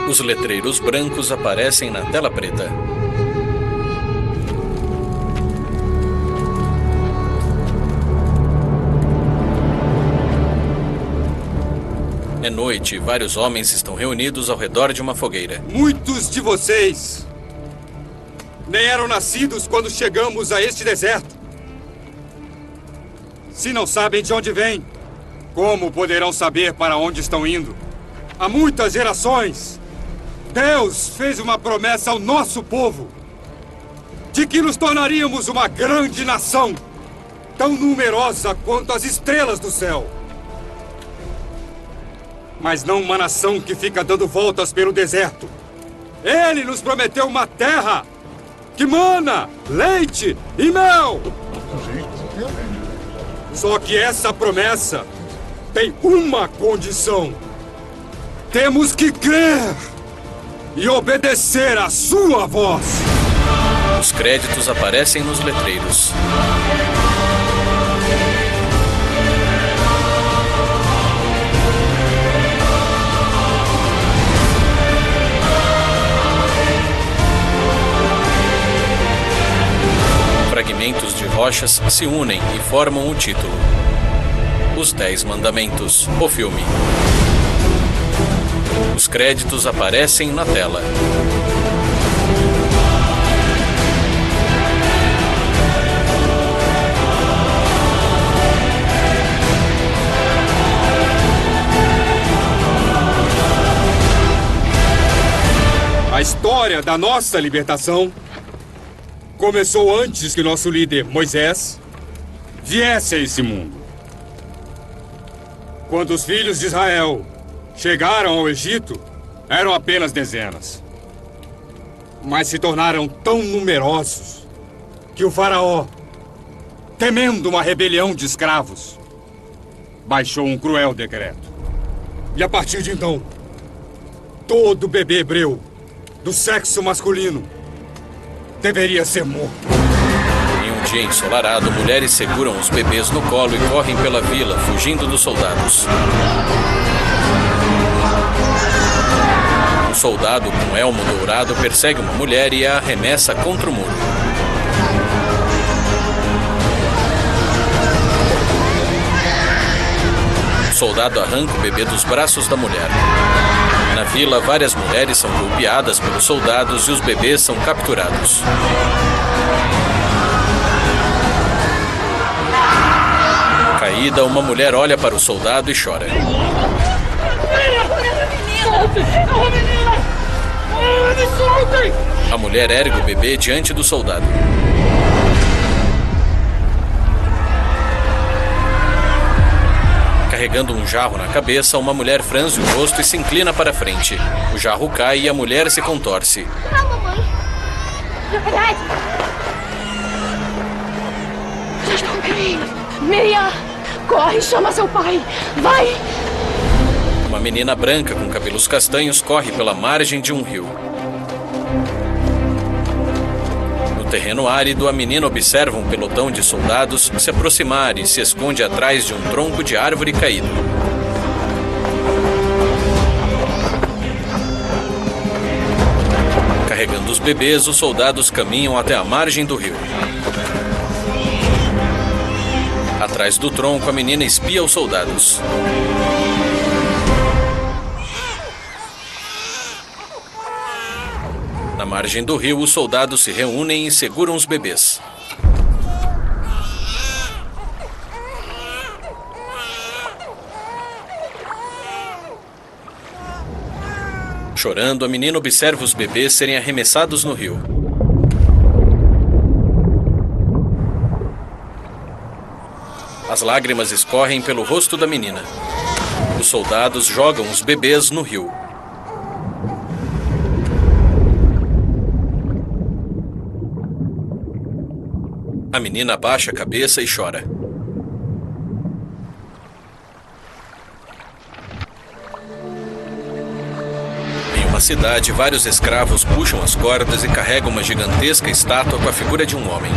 Os letreiros brancos aparecem na tela preta. É noite e vários homens estão reunidos ao redor de uma fogueira. Muitos de vocês nem eram nascidos quando chegamos a este deserto. Se não sabem de onde vêm, como poderão saber para onde estão indo? Há muitas gerações, Deus fez uma promessa ao nosso povo de que nos tornaríamos uma grande nação, tão numerosa quanto as estrelas do céu. Mas não uma nação que fica dando voltas pelo deserto. Ele nos prometeu uma terra que mana leite e mel. Só que essa promessa tem uma condição. Temos que crer e obedecer à sua voz. Os créditos aparecem nos letreiros. Fragmentos de rochas se unem e formam o título: Os 10 Mandamentos, o filme. Os créditos aparecem na tela. A história da nossa libertação começou antes que nosso líder, Moisés, viesse a esse mundo. Quando os filhos de Israel chegaram ao Egito, eram apenas dezenas. Mas se tornaram tão numerosos que o faraó, temendo uma rebelião de escravos, baixou um cruel decreto. E a partir de então, todo bebê hebreu do sexo masculino deveria ser morto. Em um dia ensolarado, mulheres seguram os bebês no colo e correm pela vila, fugindo dos soldados. Um soldado com elmo dourado persegue uma mulher e a arremessa contra o muro. O soldado arranca o bebê dos braços da mulher. Na vila, várias mulheres são golpeadas pelos soldados e os bebês são capturados. Caída, uma mulher olha para o soldado e chora. A mulher ergue o bebê diante do soldado. Carregando um jarro na cabeça, uma mulher franze o rosto e se inclina para frente. O jarro cai e a mulher se contorce. Calma, mãe. Dad! Já estão caindo. Miriam, corre, chama seu pai. Vai! Uma menina branca com cabelos castanhos corre pela margem de um rio. No terreno árido, a menina observa um pelotão de soldados se aproximar e se esconde atrás de um tronco de árvore caído. Carregando os bebês, os soldados caminham até a margem do rio. Atrás do tronco, a menina espia os soldados. Na margem do rio, os soldados se reúnem e seguram os bebês. Chorando, a menina observa os bebês serem arremessados no rio. As lágrimas escorrem pelo rosto da menina. Os soldados jogam os bebês no rio. A menina abaixa a cabeça e chora. Em uma cidade, vários escravos puxam as cordas e carregam uma gigantesca estátua com a figura de um homem.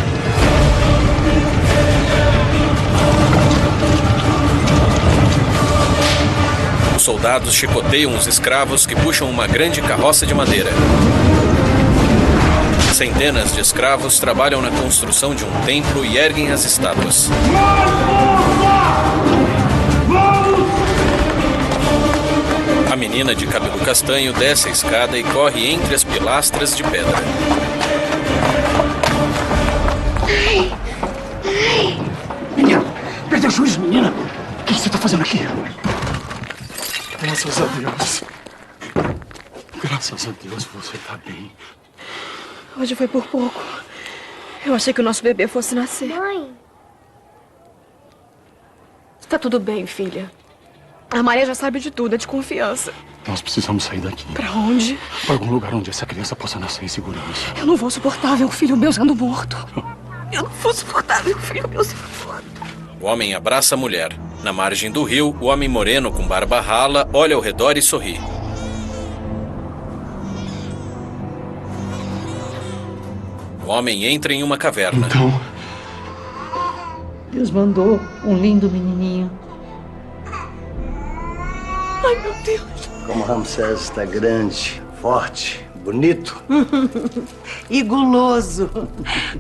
Os soldados chicoteiam os escravos que puxam uma grande carroça de madeira. Centenas de escravos trabalham na construção de um templo e erguem as estátuas. A menina de cabelo castanho desce a escada e corre entre as pilastras de pedra. Menina, perdeu o juízo, menina. O que você está fazendo aqui? Graças a Deus. Graças a Deus você está bem. Hoje foi por pouco. Eu achei que o nosso bebê fosse nascer. Mãe. Tá tudo bem, filha. A Maria já sabe de tudo, é de confiança. Nós precisamos sair daqui. Pra onde? Para algum lugar onde essa criança possa nascer em segurança. Eu não vou suportar ver um filho meu sendo morto. Eu não vou suportar ver um filho meu sendo morto. O homem abraça a mulher. Na margem do rio, o homem moreno com barba rala olha ao redor e sorri. O homem entra em uma caverna. Então, Deus mandou um lindo menininho. Ai, meu Deus. Como Ramsés está grande, forte, bonito. E guloso.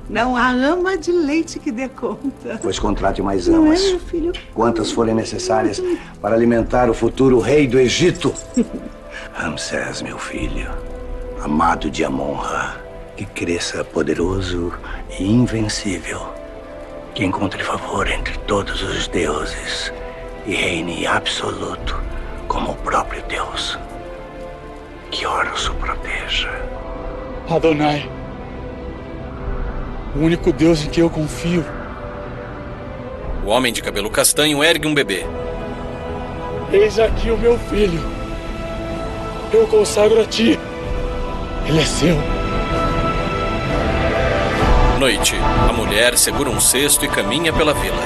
Não há ama de leite que dê conta. Pois contrate mais Não é, amas. meu filho? Quantas forem necessárias para alimentar o futuro rei do Egito. Ramsés, meu filho, amado de Amon-Ra, que cresça poderoso e invencível. Que encontre favor entre todos os deuses e reine absoluto como o próprio Deus. Que Horus o proteja. Adonai, o único Deus em que eu confio. O homem de cabelo castanho ergue um bebê. Eis aqui o meu filho. Eu o consagro a ti. Ele é seu. Noite. A mulher segura um cesto e caminha pela vila.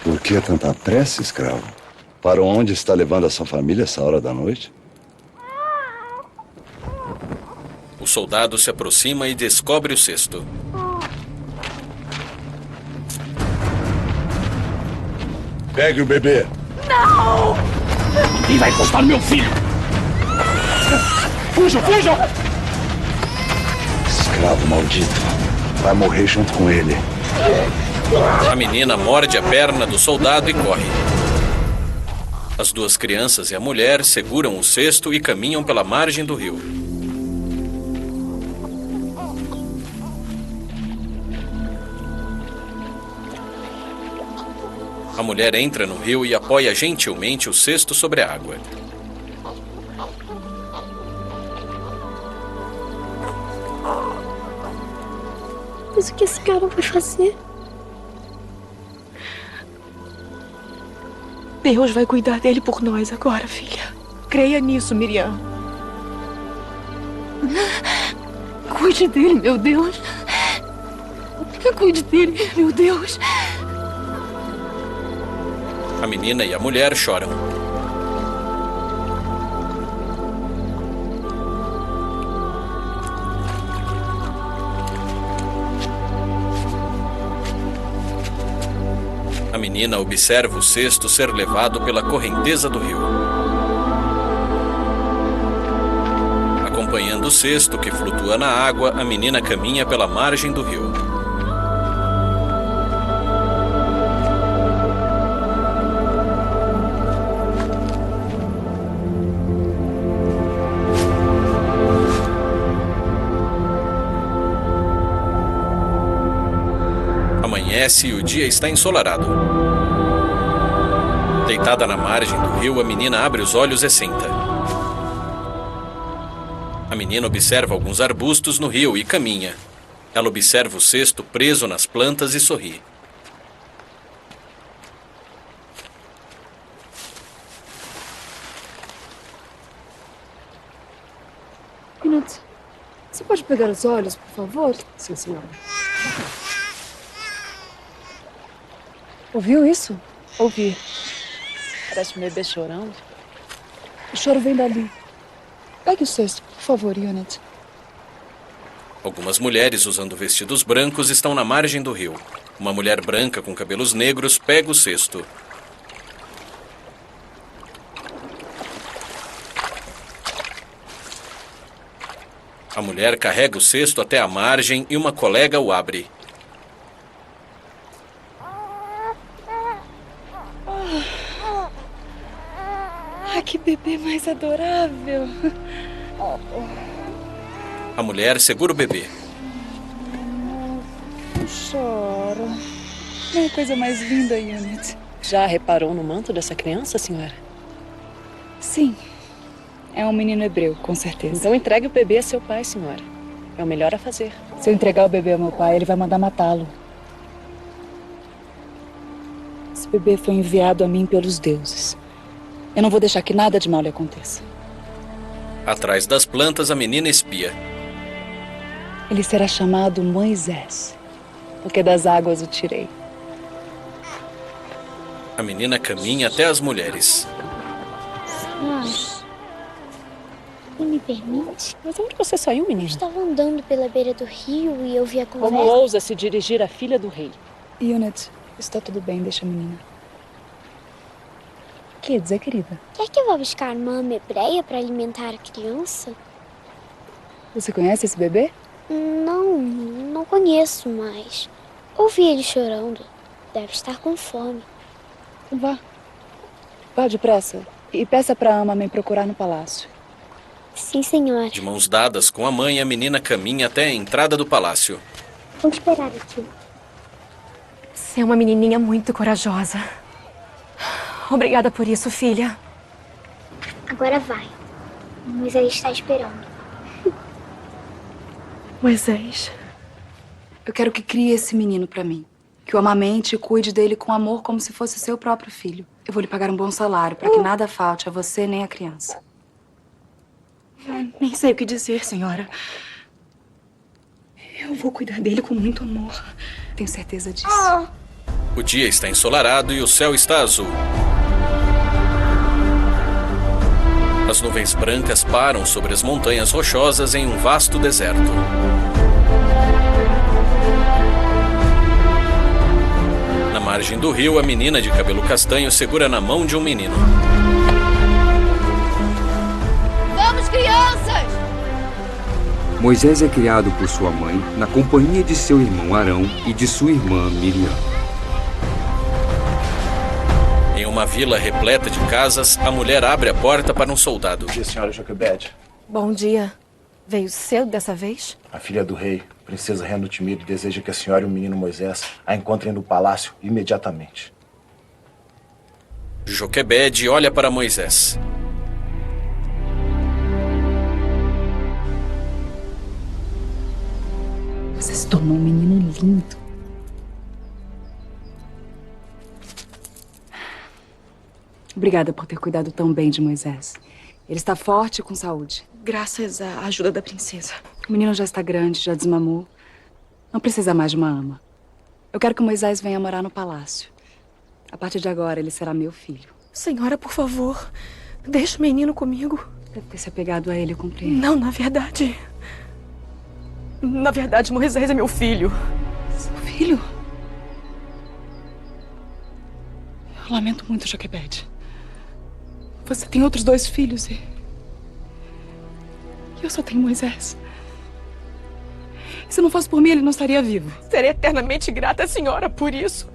Por que tanta pressa, escravo? Para onde está levando a sua família essa hora da noite? O soldado se aproxima e descobre o cesto. Pegue o bebê. Quem vai encostar no meu filho? Fujam, fujam! Escravo maldito. Vai morrer junto com ele. A menina morde a perna do soldado e corre. As duas crianças e a mulher seguram o cesto e caminham pela margem do rio. A mulher entra no rio e apoia gentilmente o cesto sobre a água. Mas o que esse cara vai fazer? Deus vai cuidar dele por nós agora, filha. Creia nisso, Miriam. Cuide dele, meu Deus. Cuide dele, meu Deus. A menina e a mulher choram. A menina observa o cesto ser levado pela correnteza do rio. Acompanhando o cesto que flutua na água, a menina caminha pela margem do rio. Amanhece e o dia está ensolarado. Deitada na margem do rio, a menina abre os olhos e senta. A menina observa alguns arbustos no rio e caminha. Ela observa o cesto preso nas plantas e sorri. Peanut, você pode pegar os olhos, por favor? Sim, senhora. Ouviu isso? Ouvi. Parece um bebê chorando. O choro vem dali. Pegue o cesto, por favor, Unit. Algumas mulheres usando vestidos brancos estão na margem do rio. Uma mulher branca com cabelos negros pega o cesto. A mulher carrega o cesto até a margem e uma colega o abre. Ah, que bebê mais adorável. A mulher segura o bebê. Não chora. Não é a coisa mais linda, Unit. Já reparou no manto dessa criança, senhora? Sim. É um menino hebreu, com certeza. Então entregue o bebê a seu pai, senhora. É o melhor a fazer. Se eu entregar o bebê ao meu pai, ele vai mandar matá-lo. Esse bebê foi enviado a mim pelos deuses. Eu não vou deixar que nada de mal lhe aconteça. Atrás das plantas, a menina espia. Ele será chamado Moisés, porque das águas o tirei. A menina caminha até as mulheres. Me permite? Mas onde você saiu, menina? Estava andando pela beira do rio e eu vi a conversa. Como ousa se dirigir à filha do rei? Unit, está tudo bem, deixa a menina. Quer dizer, querida? Quer que eu vá buscar uma ama hebreia para alimentar a criança? Você conhece esse bebê? Não conheço, mas ouvi ele chorando. Deve estar com fome. Vá. Vá depressa e peça para a ama me procurar no palácio. Sim, senhora. De mãos dadas com a mãe, a menina caminha até a entrada do palácio. Vou esperar aqui. Você é uma menininha muito corajosa. Obrigada por isso, filha. Agora vai. Moisés está esperando. Moisés. Eu quero que crie esse menino para mim. Que o amamente e cuide dele com amor como se fosse seu próprio filho. Eu vou lhe pagar um bom salário para que nada falte a você nem a criança. Nem sei o que dizer, senhora. Eu vou cuidar dele com muito amor. Tenho certeza disso. O dia está ensolarado e o céu está azul. As nuvens brancas param sobre as montanhas rochosas em um vasto deserto. Na margem do rio, a menina de cabelo castanho segura na mão de um menino. Vamos, crianças! Moisés é criado por sua mãe na companhia de seu irmão Arão e de sua irmã Miriam. Em uma vila repleta de casas, a mulher abre a porta para um soldado. Bom dia, senhora Joquebede. Bom dia. Veio cedo dessa vez? A filha do rei, princesa Renutmir, deseja que a senhora e o menino Moisés a encontrem no palácio imediatamente. Joquebede olha para Moisés. Você se tornou um menino lindo. Obrigada por ter cuidado tão bem de Moisés. Ele está forte e com saúde. Graças à ajuda da princesa. O menino já está grande, já desmamou. Não precisa mais de uma ama. Eu quero que Moisés venha morar no palácio. A partir de agora, ele será meu filho. Senhora, por favor, deixe o menino comigo. Deve ter se apegado a ele, eu compreendo. Não, na verdade... Moisés é meu filho. Seu filho? Eu lamento muito, Joquebede. Você tem outros 2 filhos e eu só tenho Moisés. Se não fosse por mim, ele não estaria vivo. Serei eternamente grata à senhora por isso.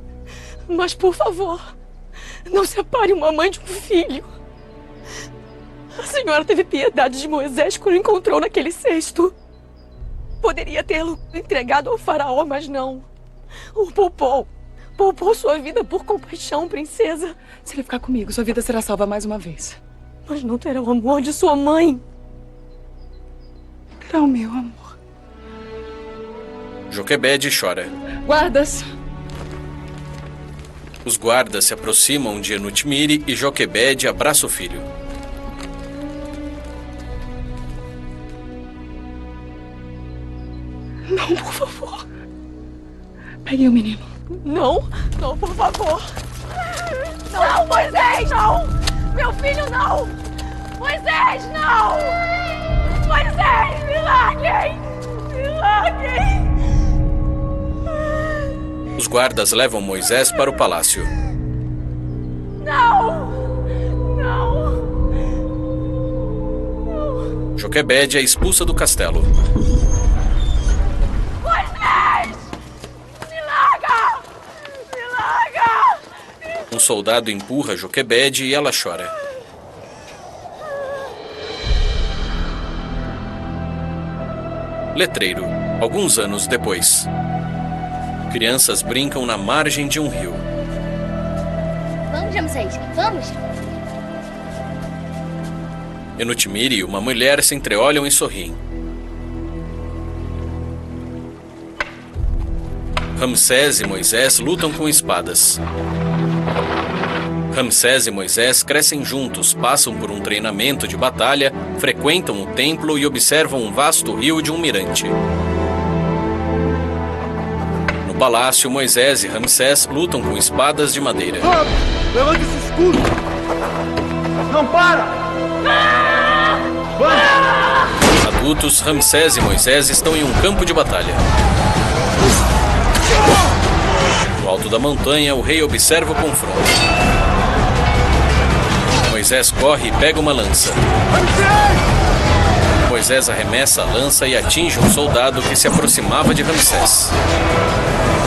Mas, por favor, não separe uma mãe de um filho. A senhora teve piedade de Moisés quando o encontrou naquele cesto. Poderia tê-lo entregado ao faraó, mas não. O poupou. Poupou sua vida por compaixão, princesa. Se ele ficar comigo, sua vida será salva mais uma vez. Mas não terá o amor de sua mãe. Terá o meu amor. Joquebede chora. Guardas! Os guardas se aproximam de Enutmir e Joquebede abraça o filho. Não, por favor. Peguem o menino. Não, por favor. Não, Moisés, não! Meu filho, não! Moisés, não! Moisés, me larguem! Me larguem! larguem! Os guardas levam Moisés para o palácio. Não! Não! Joquebede é expulsa do castelo. Moisés! Me larga! Me larga! Um soldado empurra Joquebede e ela chora. Letreiro, alguns anos depois. Crianças brincam na margem de um rio. Vamos, Ramsés, vamos! Enutimir e uma mulher se entreolham e sorriem. Ramsés e Moisés lutam com espadas. Ramsés e Moisés crescem juntos, passam por um treinamento de batalha, frequentam o templo e observam um vasto rio de um mirante. No palácio, Moisés e Ramsés lutam com espadas de madeira. Levanta esse escudo! Não para! Adultos, Ramsés e Moisés estão em um campo de batalha. No alto da montanha, o rei observa o confronto. Moisés corre e pega uma lança. Moisés arremessa a lança e atinge um soldado que se aproximava de Ramsés.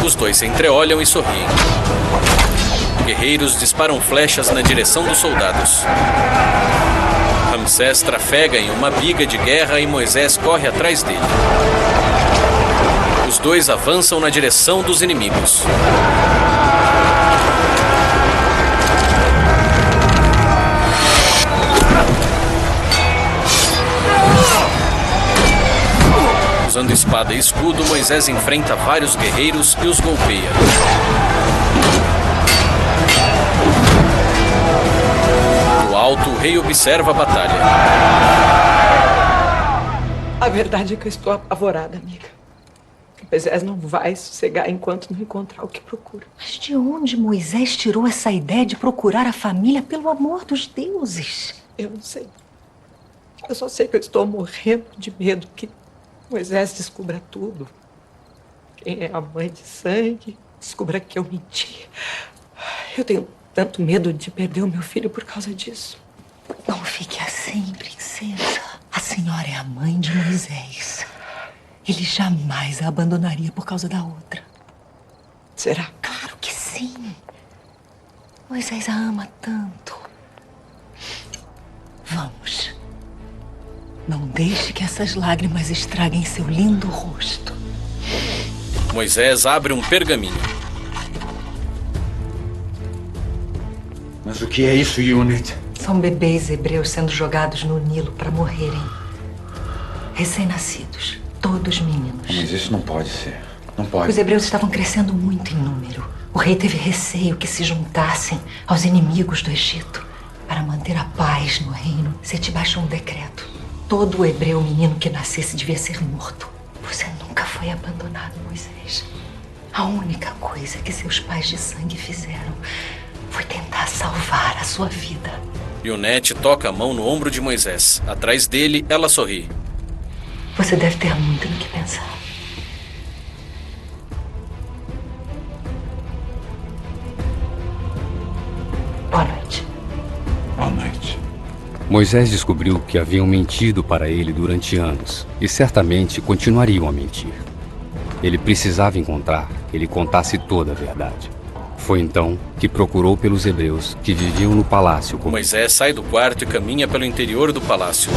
Os dois se entreolham e sorriem. Guerreiros disparam flechas na direção dos soldados. Ramsés trafega em uma biga de guerra e Moisés corre atrás dele. Os dois avançam na direção dos inimigos. Usando espada e escudo, Moisés enfrenta vários guerreiros e os golpeia. Do alto, o rei observa a batalha. A verdade é que eu estou apavorada, amiga. Moisés não vai sossegar enquanto não encontrar o que procura. Mas de onde Moisés tirou essa ideia de procurar a família pelo amor dos deuses? Eu não sei. Eu só sei que eu estou morrendo de medo que Moisés descubra tudo. Quem é a mãe de sangue, descubra que eu menti. Eu tenho tanto medo de perder o meu filho por causa disso. Não fique assim, princesa. A senhora é a mãe de Moisés. Ele jamais a abandonaria por causa da outra. Será? Claro que sim. Moisés a ama tanto. Vamos. Não deixe que essas lágrimas estraguem seu lindo rosto. Moisés abre um pergaminho. Mas o que é isso, Yunit? São bebês hebreus sendo jogados no Nilo para morrerem. Recém-nascidos. Todos meninos. Mas isso não pode ser. Não pode. Os hebreus estavam crescendo muito em número. O rei teve receio que se juntassem aos inimigos do Egito. Para manter a paz no reino, Seti baixou um decreto. Todo hebreu menino que nascesse devia ser morto. Você nunca foi abandonado, Moisés. A única coisa que seus pais de sangue fizeram foi tentar salvar a sua vida. Yunete toca a mão no ombro de Moisés. Atrás dele, ela sorri. Você deve ter muito no que pensar. Boa noite. Boa noite. Moisés descobriu que haviam mentido para ele durante anos e certamente continuariam a mentir. Ele precisava encontrar que ele contasse toda a verdade. Foi então que procurou pelos hebreus que viviam no palácio. Moisés sai do quarto e caminha pelo interior do palácio.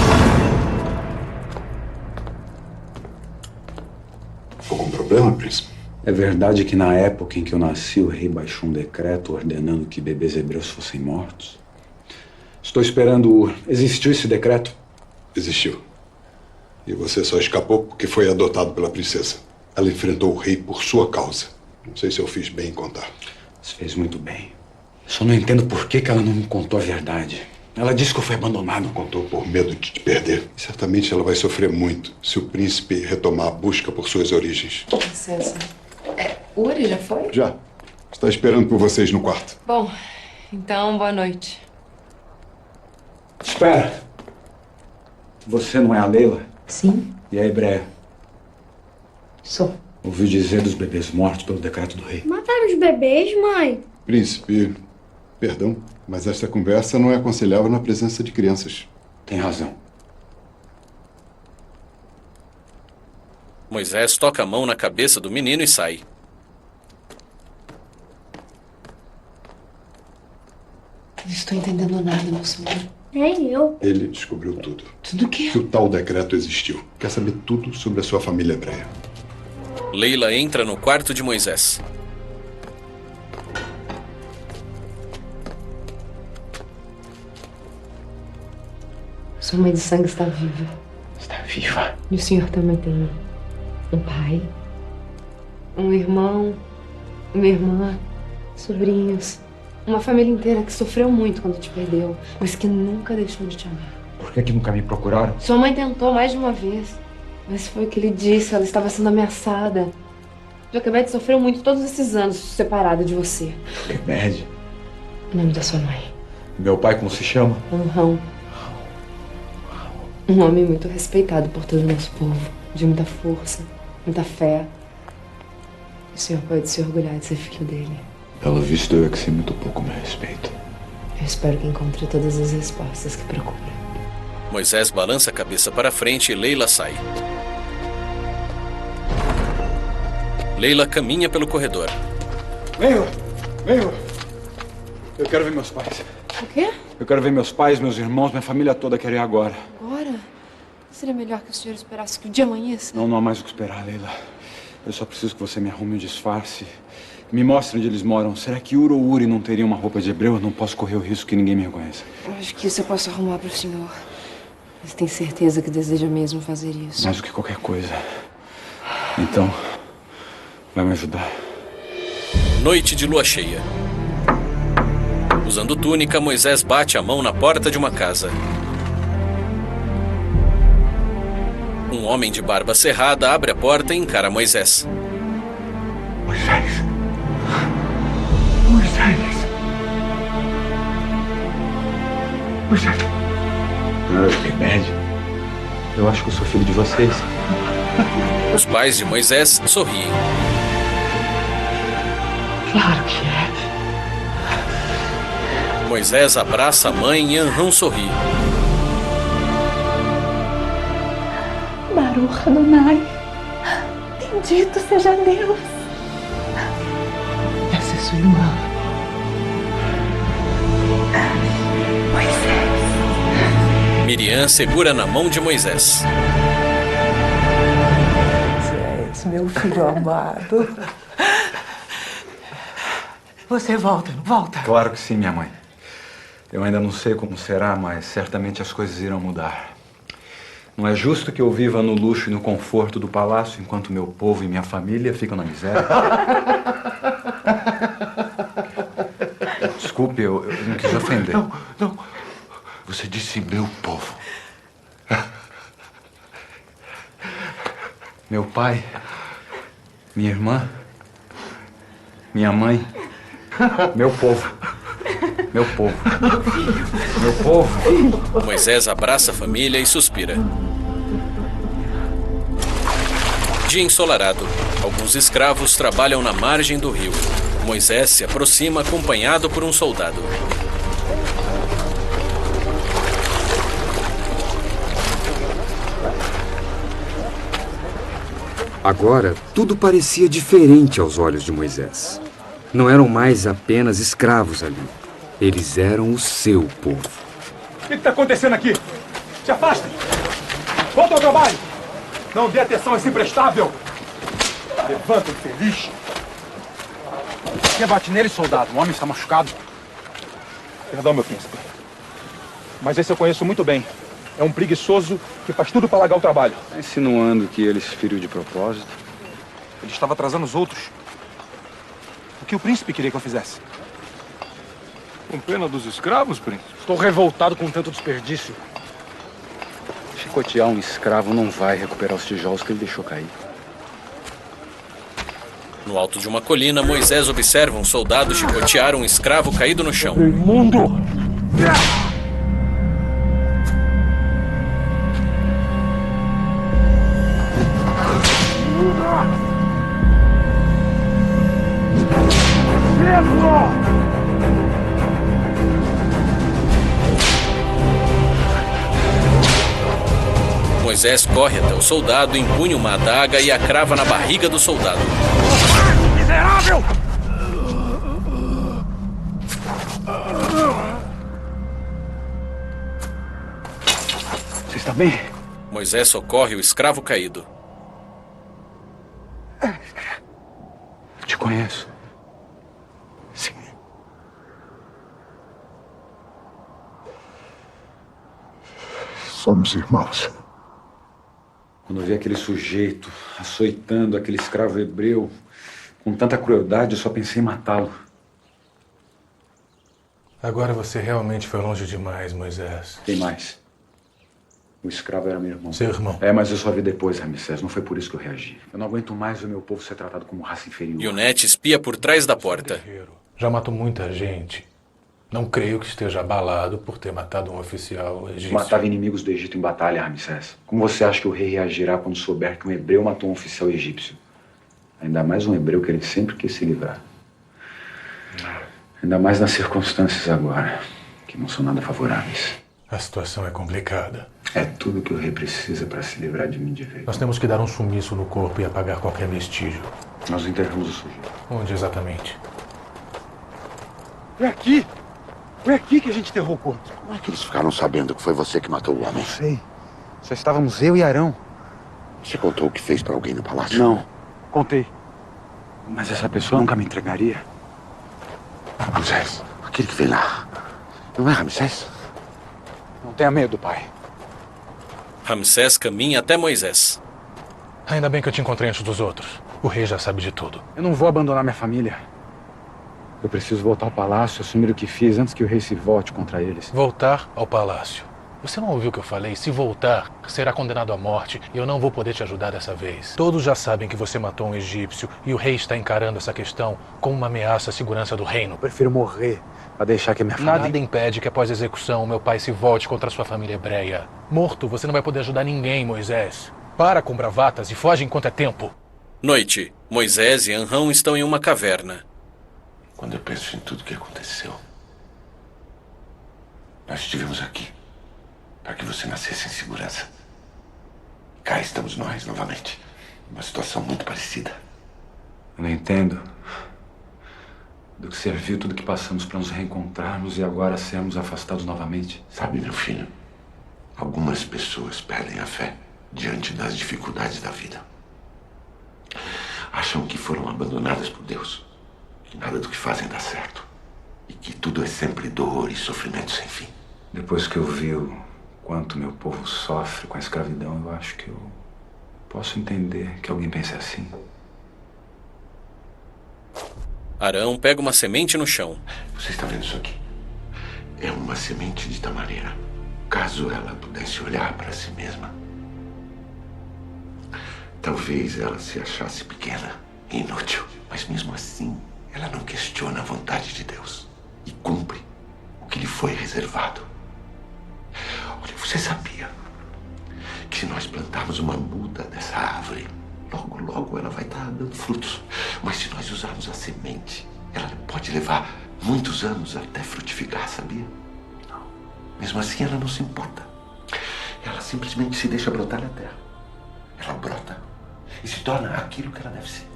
Algum problema, príncipe? É verdade que na época em que eu nasci, o rei baixou um decreto ordenando que bebês hebreus fossem mortos? Estou esperando... Existiu esse decreto? Existiu. E você só escapou porque foi adotado pela princesa. Ela enfrentou o rei por sua causa. Não sei se eu fiz bem em contar. Você fez muito bem. Só não entendo por que ela não me contou a verdade. Ela disse que eu fui abandonado. Contou por medo de te perder. E certamente ela vai sofrer muito se o príncipe retomar a busca por suas origens. Licença. Uri já foi? Já. Está esperando por vocês no quarto. Bom, então boa noite. Espera. Você não é a Leila? Sim. E a Hebreia? Sou. Ouviu dizer dos bebês mortos pelo decreto do rei. Mataram os bebês, mãe? Príncipe, perdão, mas esta conversa não é aconselhável na presença de crianças. Tem razão. Moisés toca a mão na cabeça do menino e sai. Não estou entendendo nada, meu senhor. Nem eu. Ele descobriu tudo. Tudo o quê? Que o tal decreto existiu. Quer saber tudo sobre a sua família hebreia. Leila entra no quarto de Moisés. Sua mãe de sangue está viva. Está viva? E o senhor também tem um pai, um irmão, uma irmã, sobrinhos. Uma família inteira que sofreu muito quando te perdeu, mas que nunca deixou de te amar. Por que nunca me procuraram? Sua mãe tentou mais de uma vez, mas foi o que ele disse, ela estava sendo ameaçada. Joquebede sofreu muito todos esses anos separada de você. Joquebede? O nome da sua mãe. Meu pai, como se chama? Rão. Um homem muito respeitado por todo o nosso povo, de muita força, muita fé. O senhor pode se orgulhar de ser filho dele. Pelo visto, eu é que sei muito pouco me respeito. Eu espero que encontre todas as respostas que procura. Moisés balança a cabeça para frente e Leila sai. Leila caminha pelo corredor. Leila! Leila! Eu quero ver meus pais. O quê? Eu quero ver meus pais, meus irmãos, minha família toda quer ir agora. Agora? Seria melhor que o senhor esperasse que o dia amanheça? Não há mais o que esperar, Leila. Eu só preciso que você me arrume um disfarce. Me mostre onde eles moram. Será que Ur ou Uri não teria uma roupa de hebreu? Eu não posso correr o risco que ninguém me reconheça. Eu acho que isso eu posso arrumar para o senhor. Mas tem certeza que deseja mesmo fazer isso? Mais do que qualquer coisa. Então, vai me ajudar. Noite de lua cheia. Usando túnica, Moisés bate a mão na porta de uma casa. Um homem de barba cerrada abre a porta e encara Moisés. Moisés! Moisés! Joquebede, eu acho que eu sou filho de vocês. Os pais de Moisés sorriem. Claro que é. Moisés abraça a mãe e Anrão sorri. Baruch Adonai, bendito seja Deus. Essa é sua irmã. Moisés. Miriam segura na mão de Moisés. Moisés, meu filho amado. Você volta, não volta? Claro que sim, minha mãe. Eu ainda não sei como será, mas certamente as coisas irão mudar. Não é justo que eu viva no luxo e no conforto do palácio enquanto meu povo e minha família ficam na miséria. Desculpe, eu não quis ofender. Não. Você disse meu povo. Meu pai, minha irmã, minha mãe, meu povo. Meu povo. Meu povo. Moisés abraça a família e suspira. Dia ensolarado. Alguns escravos trabalham na margem do rio. Moisés se aproxima acompanhado por um soldado. Agora, tudo parecia diferente aos olhos de Moisés. Não eram mais apenas escravos ali. Eles eram o seu povo. O que está acontecendo aqui? Se afastem! Volta ao trabalho! Não dê atenção a esse imprestável! Levanta, infeliz! Quem bate nele, soldado? O homem está machucado. Perdão, meu príncipe. Mas esse eu conheço muito bem. É um preguiçoso que faz tudo para largar o trabalho. Está insinuando que ele se feriu de propósito? Ele estava atrasando os outros. O que o príncipe queria que eu fizesse? Com pena dos escravos, príncipe? Estou revoltado com tanto desperdício. Chicotear um escravo não vai recuperar os tijolos que ele deixou cair. No alto de uma colina, Moisés observa um soldado chicotear um escravo caído no chão. Imundo! Moisés corre até o soldado, empunha uma adaga e a crava na barriga do soldado. Miserável! Você está bem? Moisés socorre o escravo caído. Eu te conheço. Sim. Somos irmãos. Quando eu vi aquele sujeito açoitando aquele escravo hebreu com tanta crueldade, eu só pensei em matá-lo. Agora você realmente foi longe demais, Moisés. Tem mais. O escravo era meu irmão. Seu irmão? É, mas eu só vi depois, Ramsés. Não foi por isso que eu reagi. Eu não aguento mais ver meu povo ser tratado como raça inferior. Yonete espia por trás da porta. Já matou muita gente. Não creio que esteja abalado por ter matado um oficial egípcio. Matava inimigos do Egito em batalha, Ramsés. Como você acha que o rei reagirá quando souber que um hebreu matou um oficial egípcio? Ainda mais um hebreu que ele sempre quis se livrar. Ainda mais nas circunstâncias agora, que não são nada favoráveis. A situação é complicada. É tudo que o rei precisa para se livrar de mim de vez. Nós temos que dar um sumiço no corpo e apagar qualquer vestígio. Nós enterramos o sujeito. Onde exatamente? É aqui! Foi aqui que a gente enterrou o corpo. Como é que eles ficaram sabendo que foi você que matou o homem? Não sei. Só estávamos eu e Arão. Você contou o que fez para alguém no palácio? Não. Contei. Mas essa pessoa nunca me entregaria. Ramsés, aquele que vem lá. Não é Ramsés? Não tenha medo, pai. Ramsés caminha até Moisés. Ainda bem que eu te encontrei antes dos outros. O rei já sabe de tudo. Eu não vou abandonar minha família. Eu preciso voltar ao palácio e assumir o que fiz antes que o rei se volte contra eles. Voltar ao palácio. Você não ouviu o que eu falei? Se voltar, será condenado à morte e eu não vou poder te ajudar dessa vez. Todos já sabem que você matou um egípcio e o rei está encarando essa questão como uma ameaça à segurança do reino. Eu prefiro morrer a deixar que a minha família... Nada impede que após a execução meu pai se volte contra a sua família hebreia. Morto, você não vai poder ajudar ninguém, Moisés. Para com bravatas e foge enquanto é tempo. Noite. Moisés e Anrão estão em uma caverna. Quando eu penso em tudo que aconteceu, nós estivemos aqui para que você nascesse em segurança. Cá estamos nós novamente. Uma situação muito parecida. Eu não entendo do que serviu tudo que passamos para nos reencontrarmos e agora sermos afastados novamente. Sabe, meu filho, algumas pessoas perdem a fé diante das dificuldades da vida. Acham que foram abandonadas por Deus, que nada do que fazem dá certo e que tudo é sempre dor e sofrimento sem fim. Depois que eu vi o quanto meu povo sofre com a escravidão, eu acho que eu posso entender que alguém pense assim. Arão pega uma semente no chão. Você está vendo isso aqui? É uma semente de tamareira. Caso ela pudesse olhar para si mesma, talvez ela se achasse pequena e inútil. Mas mesmo assim, ela não questiona a vontade de Deus e cumpre o que lhe foi reservado. Olha, você sabia que se nós plantarmos uma muda dessa árvore, logo, logo ela vai estar dando frutos. Mas se nós usarmos a semente, ela pode levar muitos anos até frutificar, sabia? Mesmo assim, ela não se importa. Ela simplesmente se deixa brotar na terra. Ela brota e se torna aquilo que ela deve ser.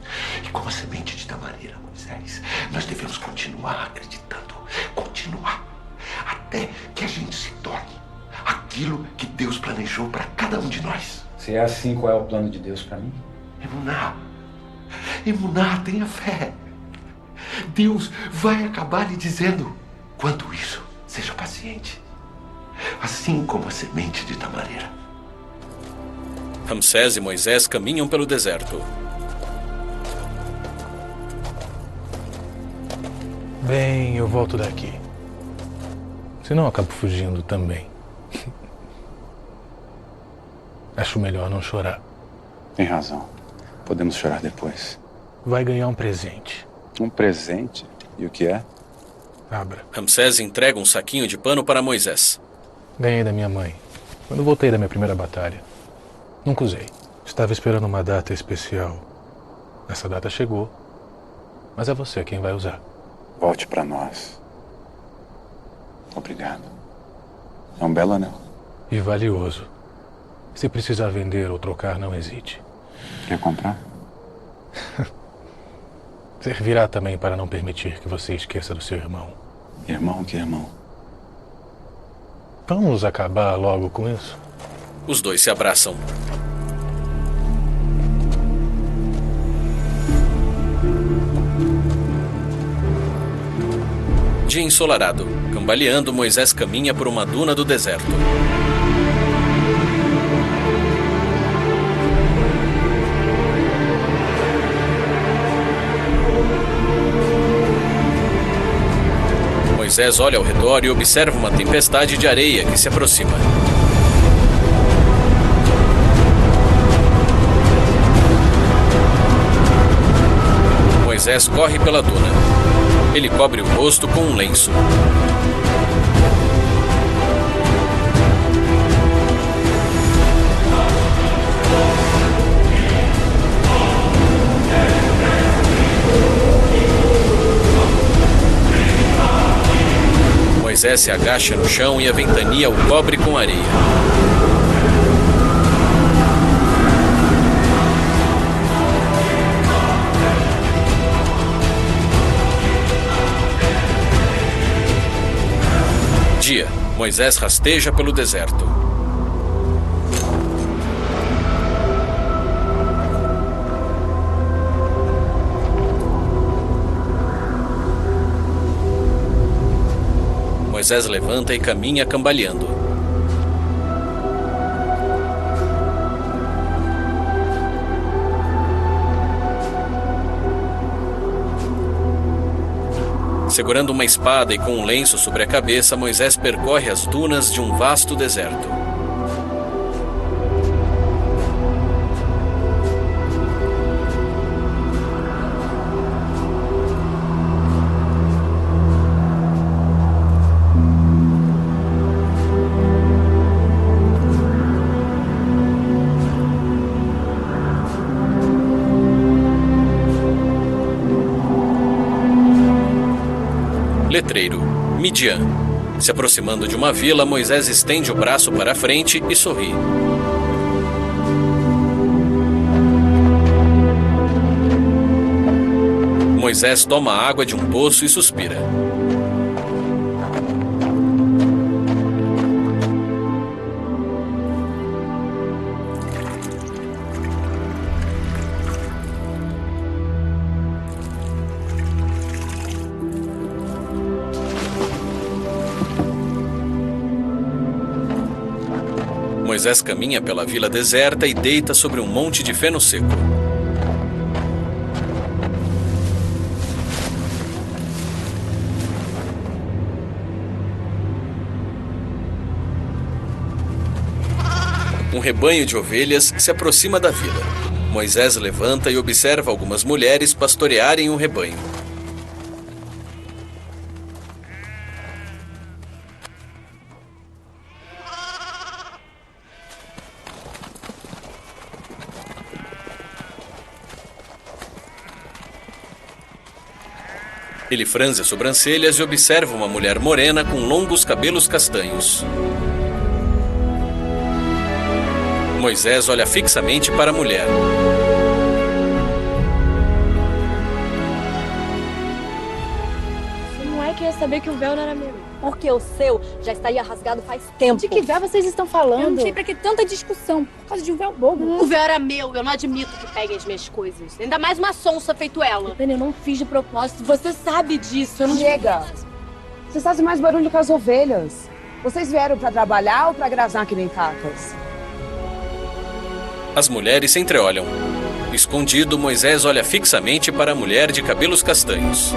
E como a semente de tamareira, Moisés, nós devemos continuar acreditando, continuar, até que a gente se torne aquilo que Deus planejou para cada um de nós. Se é assim, qual é o plano de Deus para mim? Emuná. Emuná, tenha fé. Deus vai acabar lhe dizendo: quanto isso, seja paciente. Assim como a semente de tamareira. Ramsés e Moisés caminham pelo deserto. Bem, eu volto daqui. Senão eu acabo fugindo também. Acho melhor não chorar. Tem razão. Podemos chorar depois. Vai ganhar um presente. Um presente? E o que é? Abra. Ramsés entrega um saquinho de pano para Moisés. Ganhei da minha mãe, quando voltei da minha primeira batalha. Nunca usei. Estava esperando uma data especial. Essa data chegou, mas é você quem vai usar. Volte para nós. Obrigado. É um belo anel. E valioso. Se precisar vender ou trocar, não hesite. Quer comprar? Servirá também para não permitir que você esqueça do seu irmão. Irmão? Que irmão? Vamos acabar logo com isso? Os dois se abraçam. Dia ensolarado. Cambaleando, Moisés caminha por uma duna do deserto. Moisés olha ao redor e observa uma tempestade de areia que se aproxima. Moisés corre pela duna. Ele cobre o rosto com um lenço. Moisés se agacha no chão e a ventania o cobre com areia. Dia. Moisés rasteja pelo deserto. Moisés levanta e caminha cambaleando. Segurando uma espada e com um lenço sobre a cabeça, Moisés percorre as dunas de um vasto deserto. Letreiro. Midian. Se aproximando de uma vila, Moisés estende o braço para a frente e sorri. Moisés toma a água de um poço e suspira. Moisés caminha pela vila deserta e deita sobre um monte de feno seco. Um rebanho de ovelhas se aproxima da vila. Moisés levanta e observa algumas mulheres pastorearem o rebanho. Ele franze as sobrancelhas e observa uma mulher morena com longos cabelos castanhos. Moisés olha fixamente para a mulher. Você não é que ia saber que o véu não era meu. Porque o seu já estaria rasgado faz tempo. De que véu vocês estão falando? Eu não sei pra que tanta discussão. Por causa de um véu bobo. O véu era meu, eu não admito que peguem as minhas coisas. Ainda mais uma sonsa feito ela. Eu não fiz de propósito, você sabe disso. Eu não... Chega! Vocês fazem mais barulho que as ovelhas. Vocês vieram pra trabalhar ou pra grasar que nem cacas? As mulheres se entreolham. Escondido, Moisés olha fixamente para a mulher de cabelos castanhos.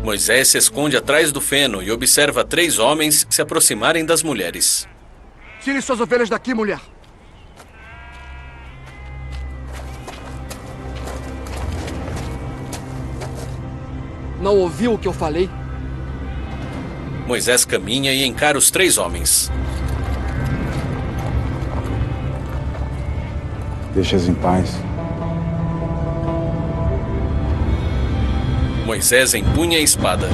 Moisés se esconde atrás do feno e observa 3 homens se aproximarem das mulheres. Tire suas ovelhas daqui, mulher. Não ouviu o que eu falei? Moisés caminha e encara os 3 homens. Deixa-as em paz. Moisés empunha a espada.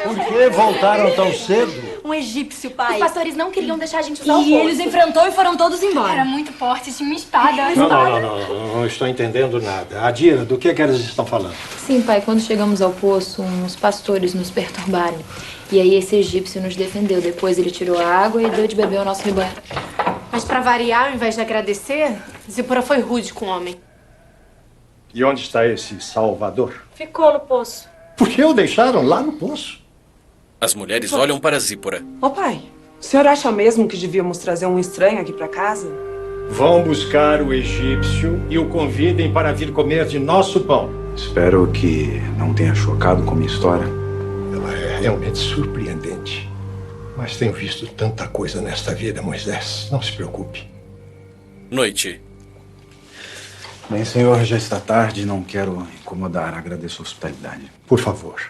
Por que voltaram tão cedo? Um egípcio, pai. Os pastores não queriam deixar a gente usar o poço. E ele os enfrentou e foram todos embora. Era muito forte, tinha uma espada. Não estou entendendo nada. Adira, do que eles estão falando? Sim, pai, quando chegamos ao poço, uns pastores nos perturbaram. E aí esse egípcio nos defendeu. Depois ele tirou a água e deu de beber ao nosso rebanho. Mas pra variar, ao invés de agradecer, Zípora foi rude com o homem. E onde está esse Salvador? Ficou no poço. Por que o deixaram lá no poço? As mulheres olham para Zípora. Ô pai, o senhor acha mesmo que devíamos trazer um estranho aqui pra casa? Vão buscar o egípcio e o convidem para vir comer de nosso pão. Espero que não tenha chocado com minha história. Ela é realmente surpreendente. Mas tenho visto tanta coisa nesta vida, Moisés. Não se preocupe. Noite. Bem, senhor, já está tarde e não quero incomodar. Agradeço a hospitalidade. Por favor.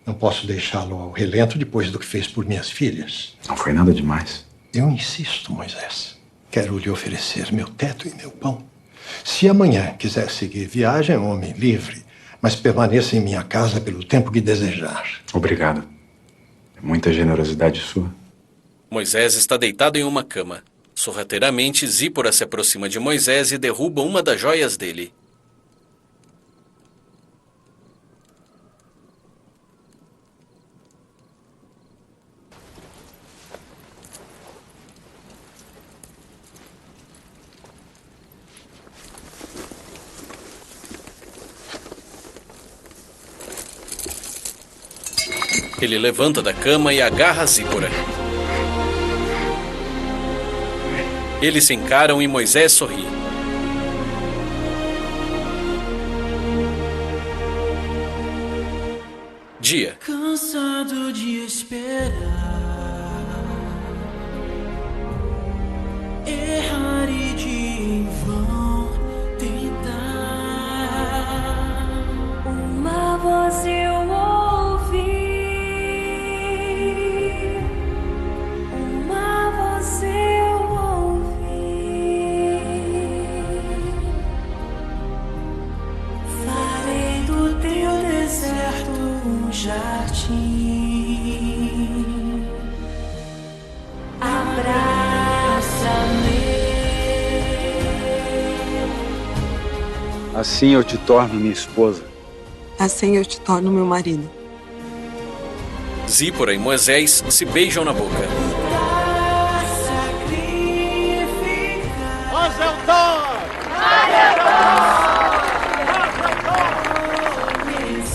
Não posso deixá-lo ao relento depois do que fez por minhas filhas. Não foi nada demais. Eu insisto, Moisés. Quero lhe oferecer meu teto e meu pão. Se amanhã quiser seguir viagem, é um homem livre, mas permaneça em minha casa pelo tempo que desejar. Obrigado. É muita generosidade sua. Moisés está deitado em uma cama. Sorrateiramente, Zípora se aproxima de Moisés e derruba uma das joias dele. Ele levanta da cama e agarra Zípora. Eles se encaram e Moisés sorri. Dia. Cansado de esperar, errar e de em vão tentar. Uma voz eu ouvi. Jardim, abraça-me. Assim eu te torno minha esposa. Assim eu te torno meu marido. Zípora e Moisés se beijam na boca.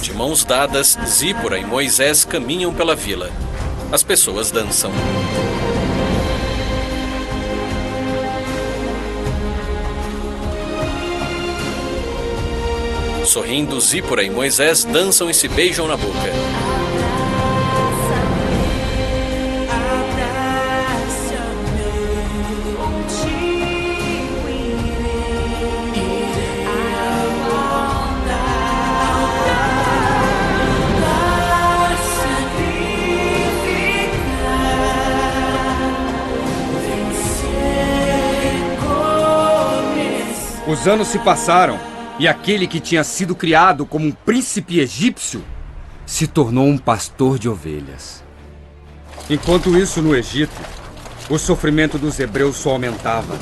De mãos dadas, Zípora e Moisés caminham pela vila. As pessoas dançam. Sorrindo, Zípora e Moisés dançam e se beijam na boca. Os anos se passaram e aquele que tinha sido criado como um príncipe egípcio se tornou um pastor de ovelhas. Enquanto isso, no Egito, o sofrimento dos hebreus só aumentava.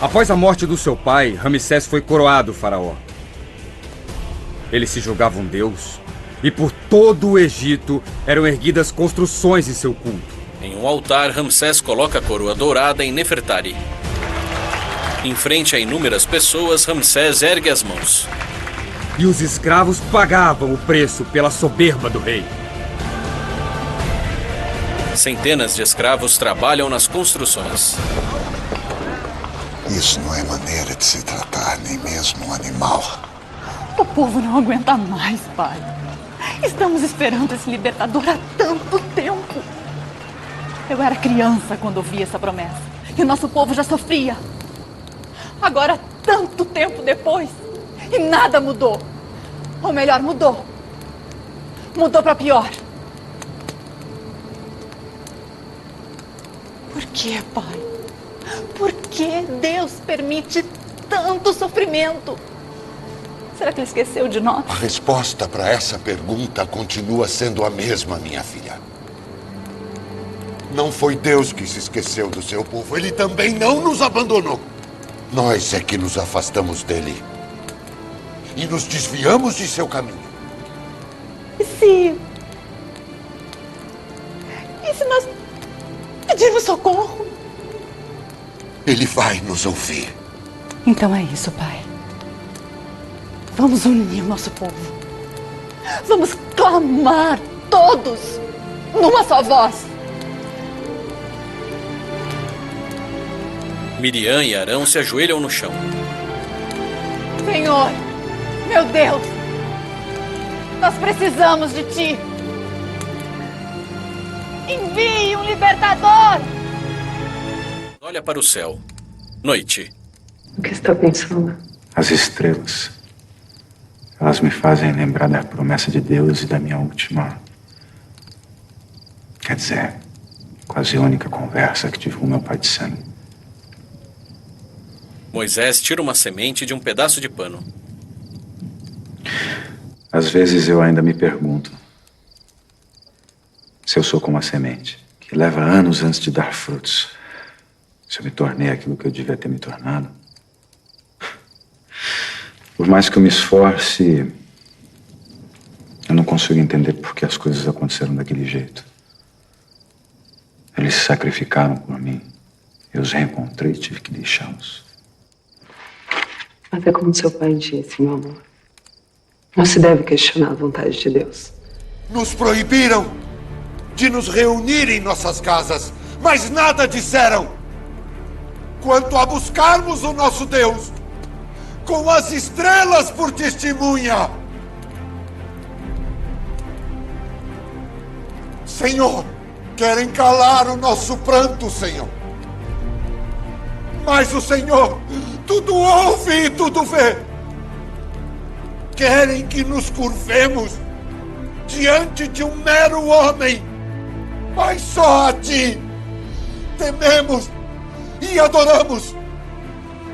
Após a morte do seu pai, Ramsés foi coroado faraó. Ele se julgava um deus e por todo o Egito eram erguidas construções em seu culto. Em um altar, Ramsés coloca a coroa dourada em Nefertari. Em frente a inúmeras pessoas, Ramsés ergue as mãos. E os escravos pagavam o preço pela soberba do rei. Centenas de escravos trabalham nas construções. Isso não é maneira de se tratar nem mesmo um animal. O povo não aguenta mais, pai. Estamos esperando esse libertador há tanto tempo. Eu era criança quando ouvi essa promessa. E o nosso povo já sofria. Agora, tanto tempo depois, e nada mudou. Ou melhor, mudou. Mudou para pior. que, pai? Por que Deus permite tanto sofrimento? Será que ele esqueceu de nós? A resposta para essa pergunta continua sendo a mesma, minha filha. Não foi Deus que se esqueceu do seu povo. Ele também não nos abandonou. Nós é que nos afastamos dele. E nos desviamos de seu caminho. E se nós pedirmos socorro? Ele vai nos ouvir. Então é isso, pai. Vamos unir nosso povo. Vamos clamar todos numa só voz. Miriam e Arão se ajoelham no chão. Senhor, meu Deus, nós precisamos de ti. Envie um libertador. Olha para o céu. Noite. O que está pensando? As estrelas. Elas me fazem lembrar da promessa de Deus e da minha última... Quer dizer, quase única conversa que tive com meu pai de sangue. Moisés tira uma semente de um pedaço de pano. Às vezes eu ainda me pergunto se eu sou como a semente, que leva anos antes de dar frutos. Se eu me tornei aquilo que eu devia ter me tornado. Por mais que eu me esforce, eu não consigo entender por que as coisas aconteceram daquele jeito. Eles se sacrificaram por mim. Eu os reencontrei e tive que deixá-los. Até como seu pai disse, meu amor. Não se deve questionar a vontade de Deus. Nos proibiram de nos reunir em nossas casas, mas nada disseram quanto a buscarmos o nosso Deus com as estrelas por testemunha. Senhor, querem calar o nosso pranto, Senhor. Mas o Senhor tudo ouve e tudo vê. Querem que nos curvemos diante de um mero homem, mas só a Ti tememos e adoramos.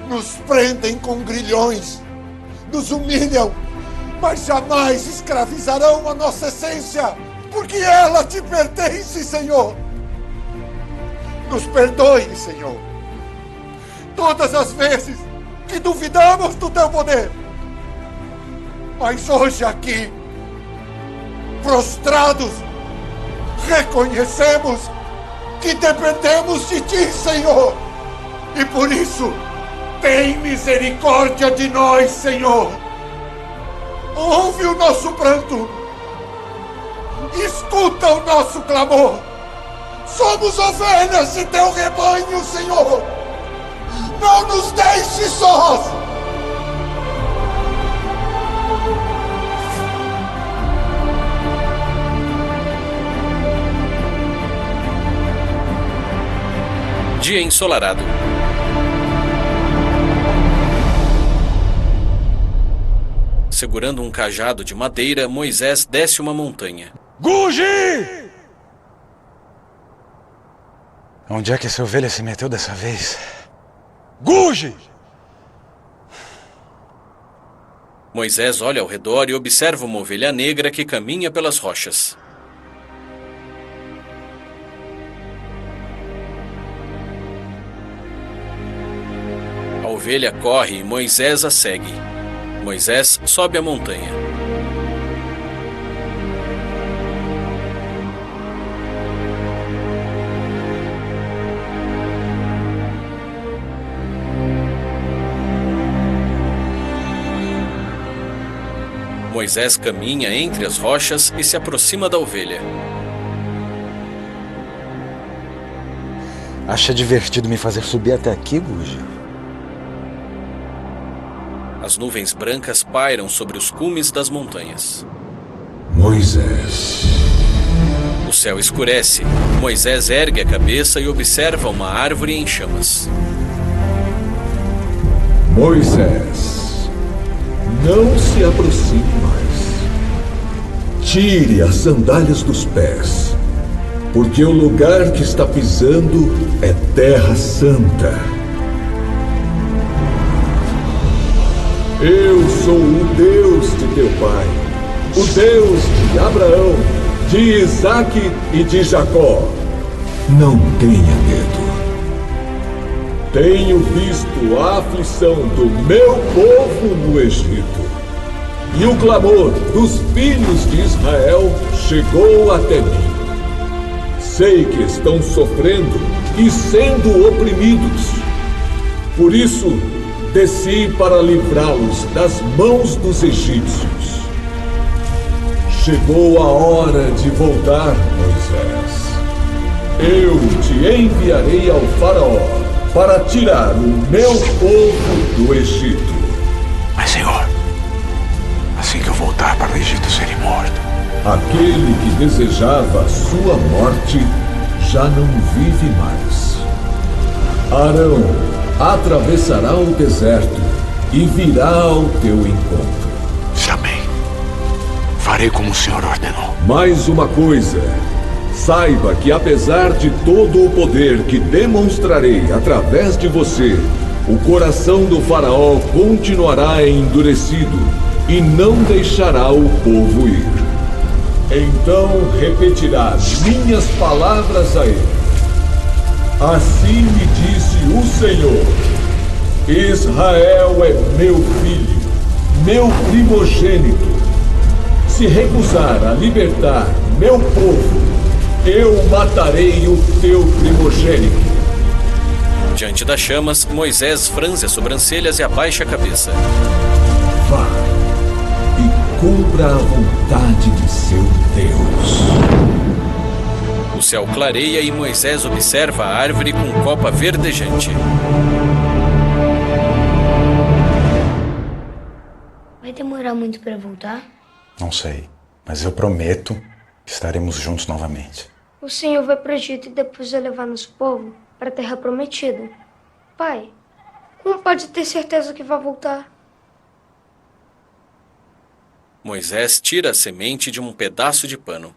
Nos prendem com grilhões, nos humilham, mas jamais escravizarão a nossa essência, porque ela Te pertence, Senhor. Nos perdoe, Senhor, todas as vezes que duvidamos do Teu poder. Mas hoje aqui, prostrados, reconhecemos que dependemos de Ti, Senhor. E por isso, tem misericórdia de nós, Senhor. Ouve o nosso pranto. Escuta o nosso clamor. Somos ovelhas de Teu rebanho, Senhor. Não nos deixe sós. Dia ensolarado. Segurando um cajado de madeira, Moisés desce uma montanha. Gugi! Onde é que essa ovelha se meteu dessa vez? Gugi! Moisés olha ao redor e observa uma ovelha negra que caminha pelas rochas. A ovelha corre e Moisés a segue. Moisés sobe a montanha. Moisés caminha entre as rochas e se aproxima da ovelha. Acha divertido me fazer subir até aqui, Gugi? As nuvens brancas pairam sobre os cumes das montanhas. Moisés. O céu escurece. Moisés ergue a cabeça e observa uma árvore em chamas. Moisés, não se aproxime mais. Tire as sandálias dos pés, porque o lugar que está pisando é Terra Santa. Eu sou o Deus de teu pai, o Deus de Abraão, de Isaque e de Jacó. Não tenha medo. Tenho visto a aflição do meu povo no Egito, e o clamor dos filhos de Israel chegou até mim. Sei que estão sofrendo e sendo oprimidos. Por isso, desci para livrá-los das mãos dos egípcios. Chegou a hora de voltar, Moisés. Eu te enviarei ao faraó para tirar o meu povo do Egito. Mas, Senhor, assim que eu voltar para o Egito, serei morto. Aquele que desejava a sua morte já não vive mais. Arão atravessará o deserto e virá ao teu encontro. Amém. Farei como o Senhor ordenou. Mais uma coisa. Saiba que apesar de todo o poder que demonstrarei através de você, o coração do faraó continuará endurecido e não deixará o povo ir. Então repetirá minhas palavras a ele. Assim me disse o Senhor: Israel é meu filho, meu primogênito. Se recusar a libertar meu povo, eu matarei o teu primogênito. Diante das chamas, Moisés franze as sobrancelhas e abaixa a cabeça. Vá e cumpra a vontade de seu Deus. O céu clareia e Moisés observa a árvore com copa verdejante. Vai demorar muito para voltar? Não sei, mas eu prometo que estaremos juntos novamente. O Senhor vai para o Egito e depois vai levar nosso povo para a terra prometida. Pai, como pode ter certeza que vai voltar? Moisés tira a semente de um pedaço de pano.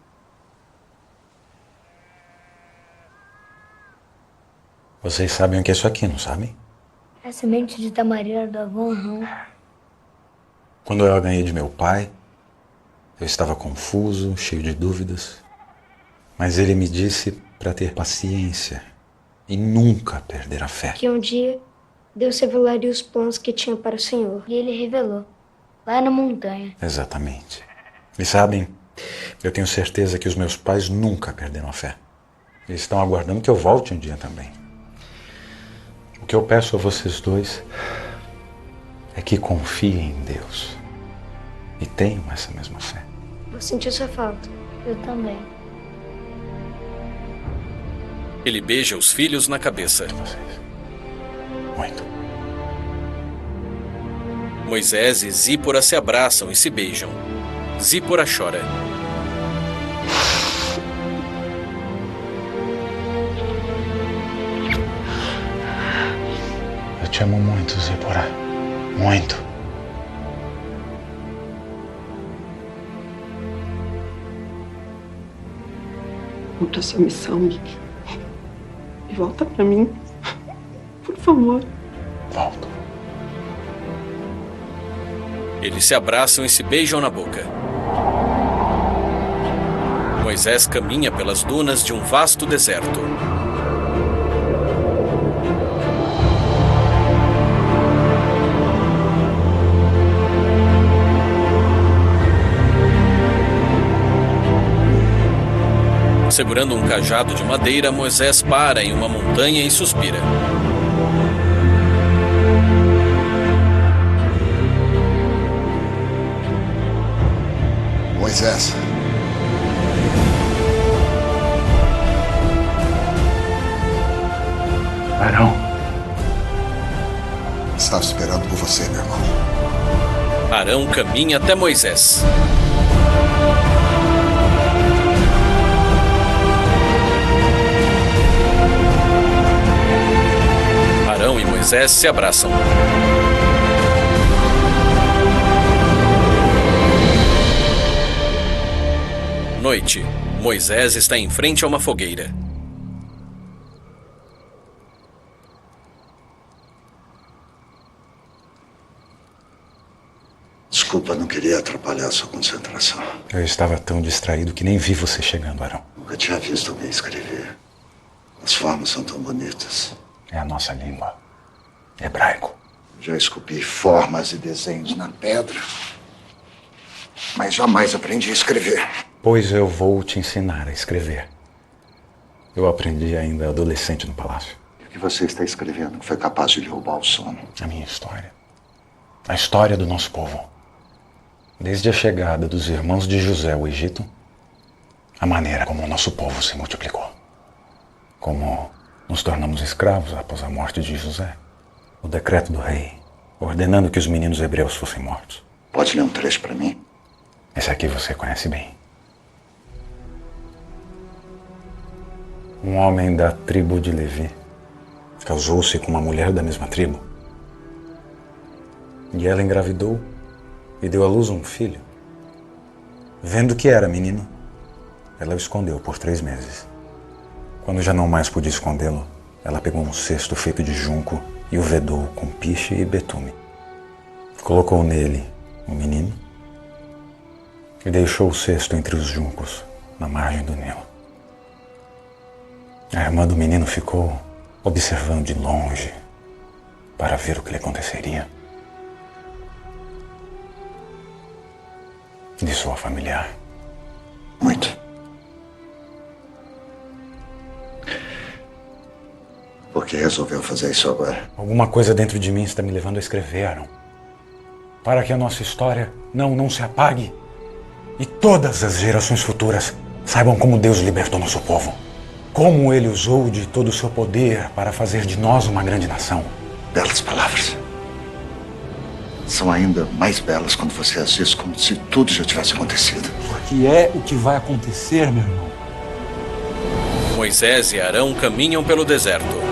Vocês sabem o que é isso aqui, não sabem? É semente de tamareira do avô, não. Quando eu a ganhei de meu pai, eu estava confuso, cheio de dúvidas. Mas ele me disse para ter paciência e nunca perder a fé. Que um dia Deus revelaria os planos que tinha para o Senhor. E ele revelou, lá na montanha. Exatamente. E sabem, eu tenho certeza que os meus pais nunca perderam a fé. Eles estão aguardando que eu volte um dia também. O que eu peço a vocês dois é que confiem em Deus e tenham essa mesma fé. Vou sentir sua falta. Eu também. Ele beija os filhos na cabeça. Muito. Moisés e Zípora se abraçam e se beijam. Zípora chora. Eu te amo muito, Zípora. Muito. Cumpra sua missão, Mickey. E volta pra mim. Por favor. Volto. Eles se abraçam e se beijam na boca. Moisés caminha pelas dunas de um vasto deserto. Segurando um cajado de madeira, Moisés para em uma montanha e suspira. Moisés. Arão. Estava esperando por você, meu irmão. Arão caminha até Moisés. Arão e Moisés se abraçam. Noite. Moisés está em frente a uma fogueira. Desculpa, não queria atrapalhar a sua concentração. Eu estava tão distraído que nem vi você chegando, Arão. Nunca tinha visto alguém escrever. As formas são tão bonitas. É a nossa língua. Hebraico. Já esculpi formas e desenhos na pedra. Mas jamais aprendi a escrever. Pois eu vou te ensinar a escrever. Eu aprendi ainda adolescente no palácio. E o que você está escrevendo que foi capaz de lhe roubar o sono? A minha história. A história do nosso povo. Desde a chegada dos irmãos de José ao Egito, a maneira como o nosso povo se multiplicou. Como nos tornamos escravos após a morte de José. O decreto do rei, ordenando que os meninos hebreus fossem mortos. Pode ler um trecho para mim? Esse aqui você conhece bem. Um homem da tribo de Levi casou-se com uma mulher da mesma tribo. E ela engravidou e deu à luz um filho. Vendo que era menino, ela o escondeu por 3 meses. Quando já não mais podia escondê-lo, ela pegou um cesto feito de junco e o vedou com piche e betume. Colocou nele o menino e deixou o cesto entre os juncos, na margem do Nilo. A irmã do menino ficou observando de longe para ver o que lhe aconteceria. De sua familiar. Muito. Por que resolveu fazer isso agora? Alguma coisa dentro de mim está me levando a escrever, Arão. Para que a nossa história não se apague. E todas as gerações futuras saibam como Deus libertou nosso povo. Como Ele usou de todo o seu poder para fazer de nós uma grande nação. Belas palavras. São ainda mais belas quando você as diz como se tudo já tivesse acontecido. Porque é o que vai acontecer, meu irmão. Moisés e Arão caminham pelo deserto.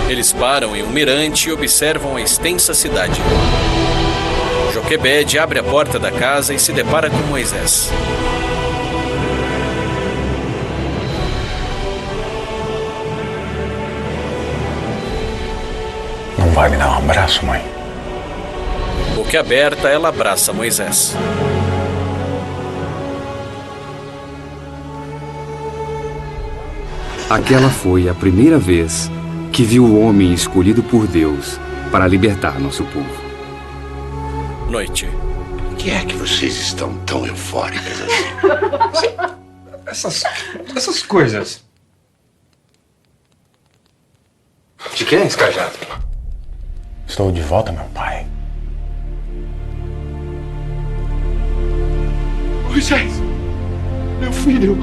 Eles param em um mirante e observam a extensa cidade. Joquebede abre a porta da casa e se depara com Moisés. Não vai me dar um abraço, mãe? Boquiaberta, ela abraça Moisés. Aquela foi a primeira vez que viu o homem escolhido por Deus para libertar nosso povo. Noite. Por que é que vocês estão tão eufóricas assim? Essas coisas. De quem é esse cajado? Estou de volta, meu pai. Moisés, meu filho.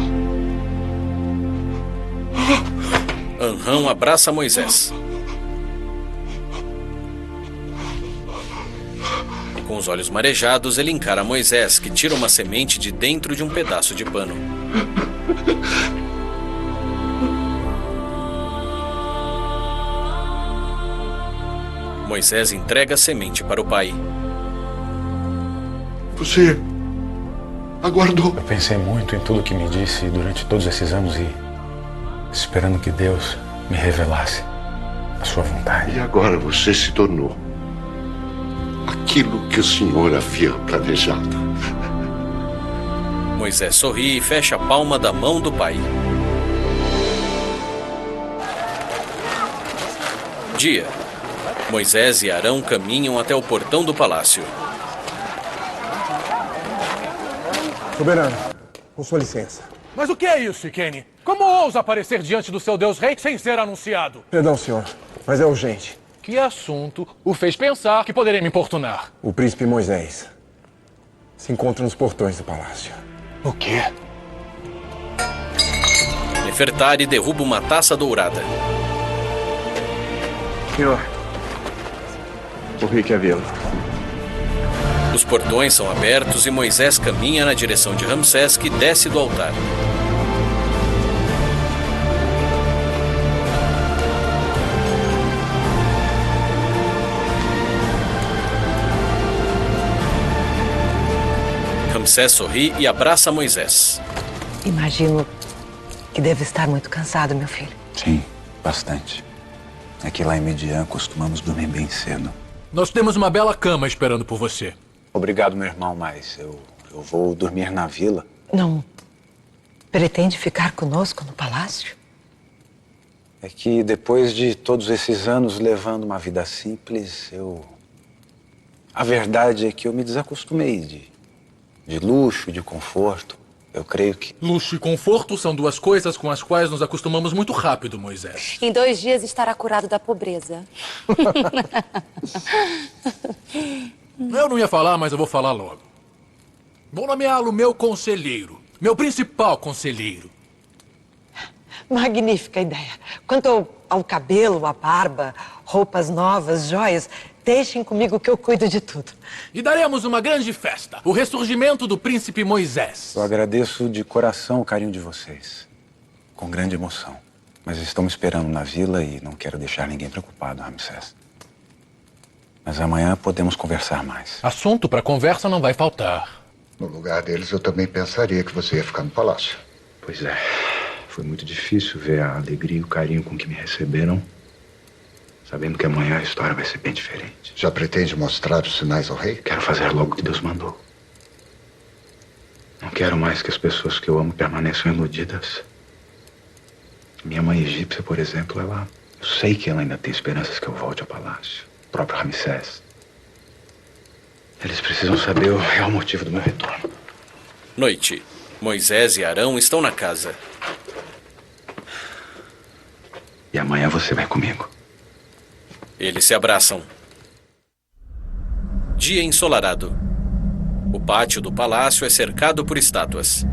Anrão abraça Moisés. E com os olhos marejados, ele encara Moisés, que tira uma semente de dentro de um pedaço de pano. Moisés entrega a semente para o pai. Você aguardou. Eu pensei muito em tudo que me disse durante todos esses anos e esperando que Deus me revelasse a sua vontade. E agora você se tornou aquilo que o Senhor havia planejado. Moisés sorri e fecha a palma da mão do pai. Dia. Moisés e Arão caminham até o portão do palácio. Soberano, com sua licença. Mas o que é isso, Ikene? Como ousa aparecer diante do seu Deus Rei sem ser anunciado? Perdão, senhor, mas é urgente. Que assunto o fez pensar que poderia me importunar? O príncipe Moisés se encontra nos portões do palácio. O quê? Nefertari derruba uma taça dourada. Senhor, o rei quer vê-lo. Os portões são abertos e Moisés caminha na direção de Ramsés, que desce do altar. Ramsés sorri e abraça Moisés. Imagino que deve estar muito cansado, meu filho. Sim, bastante. É que lá em Midian costumamos dormir bem cedo. Nós temos uma bela cama esperando por você. Obrigado, meu irmão, mas eu vou dormir na vila. Não pretende ficar conosco no palácio? É que depois de todos esses anos levando uma vida simples, A verdade é que eu me desacostumei de luxo, de conforto. Eu creio que... Luxo e conforto são duas coisas com as quais nos acostumamos muito rápido, Moisés. Em 2 dias estará curado da pobreza. Eu não ia falar, mas eu vou falar logo. Vou nomeá-lo meu conselheiro. Meu principal conselheiro. Magnífica ideia. Quanto ao cabelo, à barba, roupas novas, joias, deixem comigo que eu cuido de tudo. E daremos uma grande festa. O ressurgimento do príncipe Moisés. Eu agradeço de coração o carinho de vocês. Com grande emoção. Mas estão me esperando na vila e não quero deixar ninguém preocupado, Ramsés. Mas amanhã podemos conversar mais. Assunto para conversa não vai faltar. No lugar deles, eu também pensaria que você ia ficar no palácio. Pois é. Foi muito difícil ver a alegria e o carinho com que me receberam, sabendo que amanhã a história vai ser bem diferente. Já pretende mostrar os sinais ao rei? Quero fazer logo o que Deus mandou. Não quero mais que as pessoas que eu amo permaneçam iludidas. Minha mãe egípcia, por exemplo, eu sei que ela ainda tem esperanças que eu volte ao palácio. O próprio Ramsés. Eles precisam saber o real motivo do meu retorno. Noite. Moisés e Arão estão na casa. E amanhã você vai comigo. Eles se abraçam. Dia ensolarado. O pátio do palácio é cercado por estátuas.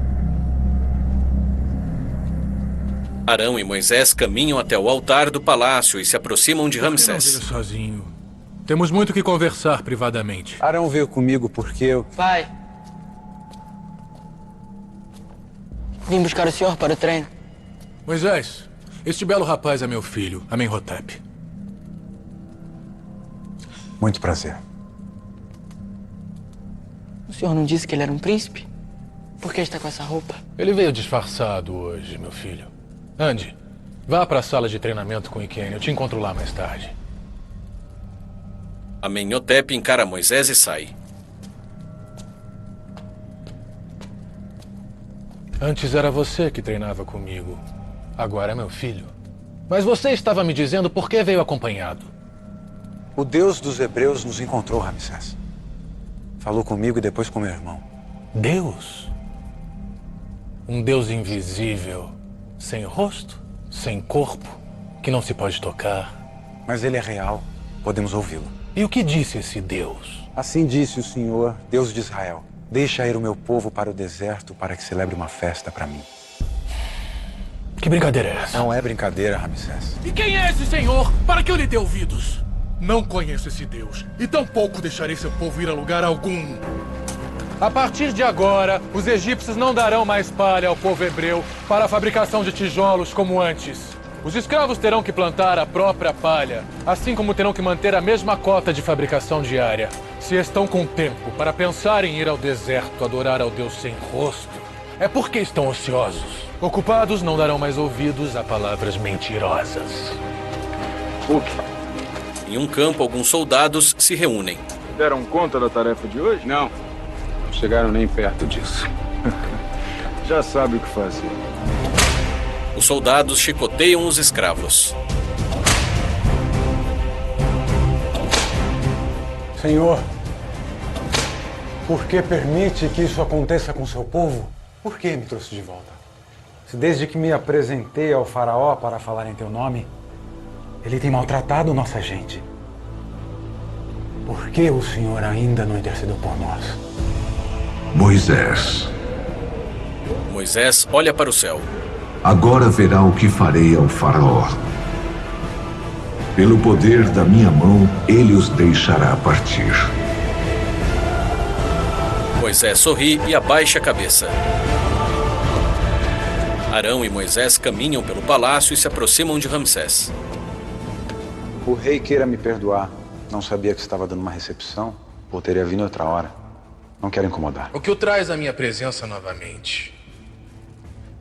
Arão e Moisés caminham até o altar do palácio e se aproximam de Ramsés. Não veio sozinho. Temos muito que conversar privadamente. Arão veio comigo porque eu... Pai. Vim buscar o senhor para o treino. Moisés, este belo rapaz é meu filho, Amenhotep. Muito prazer. O senhor não disse que ele era um príncipe? Por que está com essa roupa? Ele veio disfarçado hoje, meu filho. Ande, vá para a sala de treinamento com Ikene. Eu te encontro lá mais tarde. Amenhotep encara Moisés e sai. Antes era você que treinava comigo. Agora é meu filho. Mas você estava me dizendo por que veio acompanhado. O Deus dos hebreus nos encontrou, Ramsés. Falou comigo e depois com meu irmão. Deus? Um Deus invisível, sem rosto, sem corpo, que não se pode tocar. Mas ele é real. Podemos ouvi-lo. E o que disse esse Deus? Assim disse o Senhor, Deus de Israel. Deixa ir o meu povo para o deserto para que celebre uma festa para mim. Que brincadeira é essa? Não é brincadeira, Ramsés. E quem é esse senhor para que eu lhe dê ouvidos? Não conheço esse Deus e tampouco deixarei seu povo ir a lugar algum. A partir de agora, os egípcios não darão mais palha ao povo hebreu para a fabricação de tijolos como antes. Os escravos terão que plantar a própria palha, assim como terão que manter a mesma cota de fabricação diária. Se estão com tempo para pensar em ir ao deserto adorar ao Deus sem rosto, é porque estão ociosos. Ocupados não darão mais ouvidos a palavras mentirosas. Em um campo, alguns soldados se reúnem. Deram conta da tarefa de hoje? Não. Não chegaram nem perto disso. Já sabe o que fazer. Os soldados chicoteiam os escravos. Senhor, por que permite que isso aconteça com seu povo? Por que me trouxe de volta? Se desde que me apresentei ao faraó para falar em teu nome, ele tem maltratado nossa gente. Por que o Senhor ainda não intercedeu por nós? Moisés, Moisés olha para o céu. agora verá o que farei ao faraó. Pelo poder da minha mão, ele os deixará partir. Moisés sorri e abaixa a cabeça. Arão e Moisés caminham pelo palácio e se aproximam de Ramsés. O rei queira me perdoar. Não sabia que estava dando uma recepção, ou teria vindo outra hora. Não quero incomodar. O que o traz à minha presença novamente?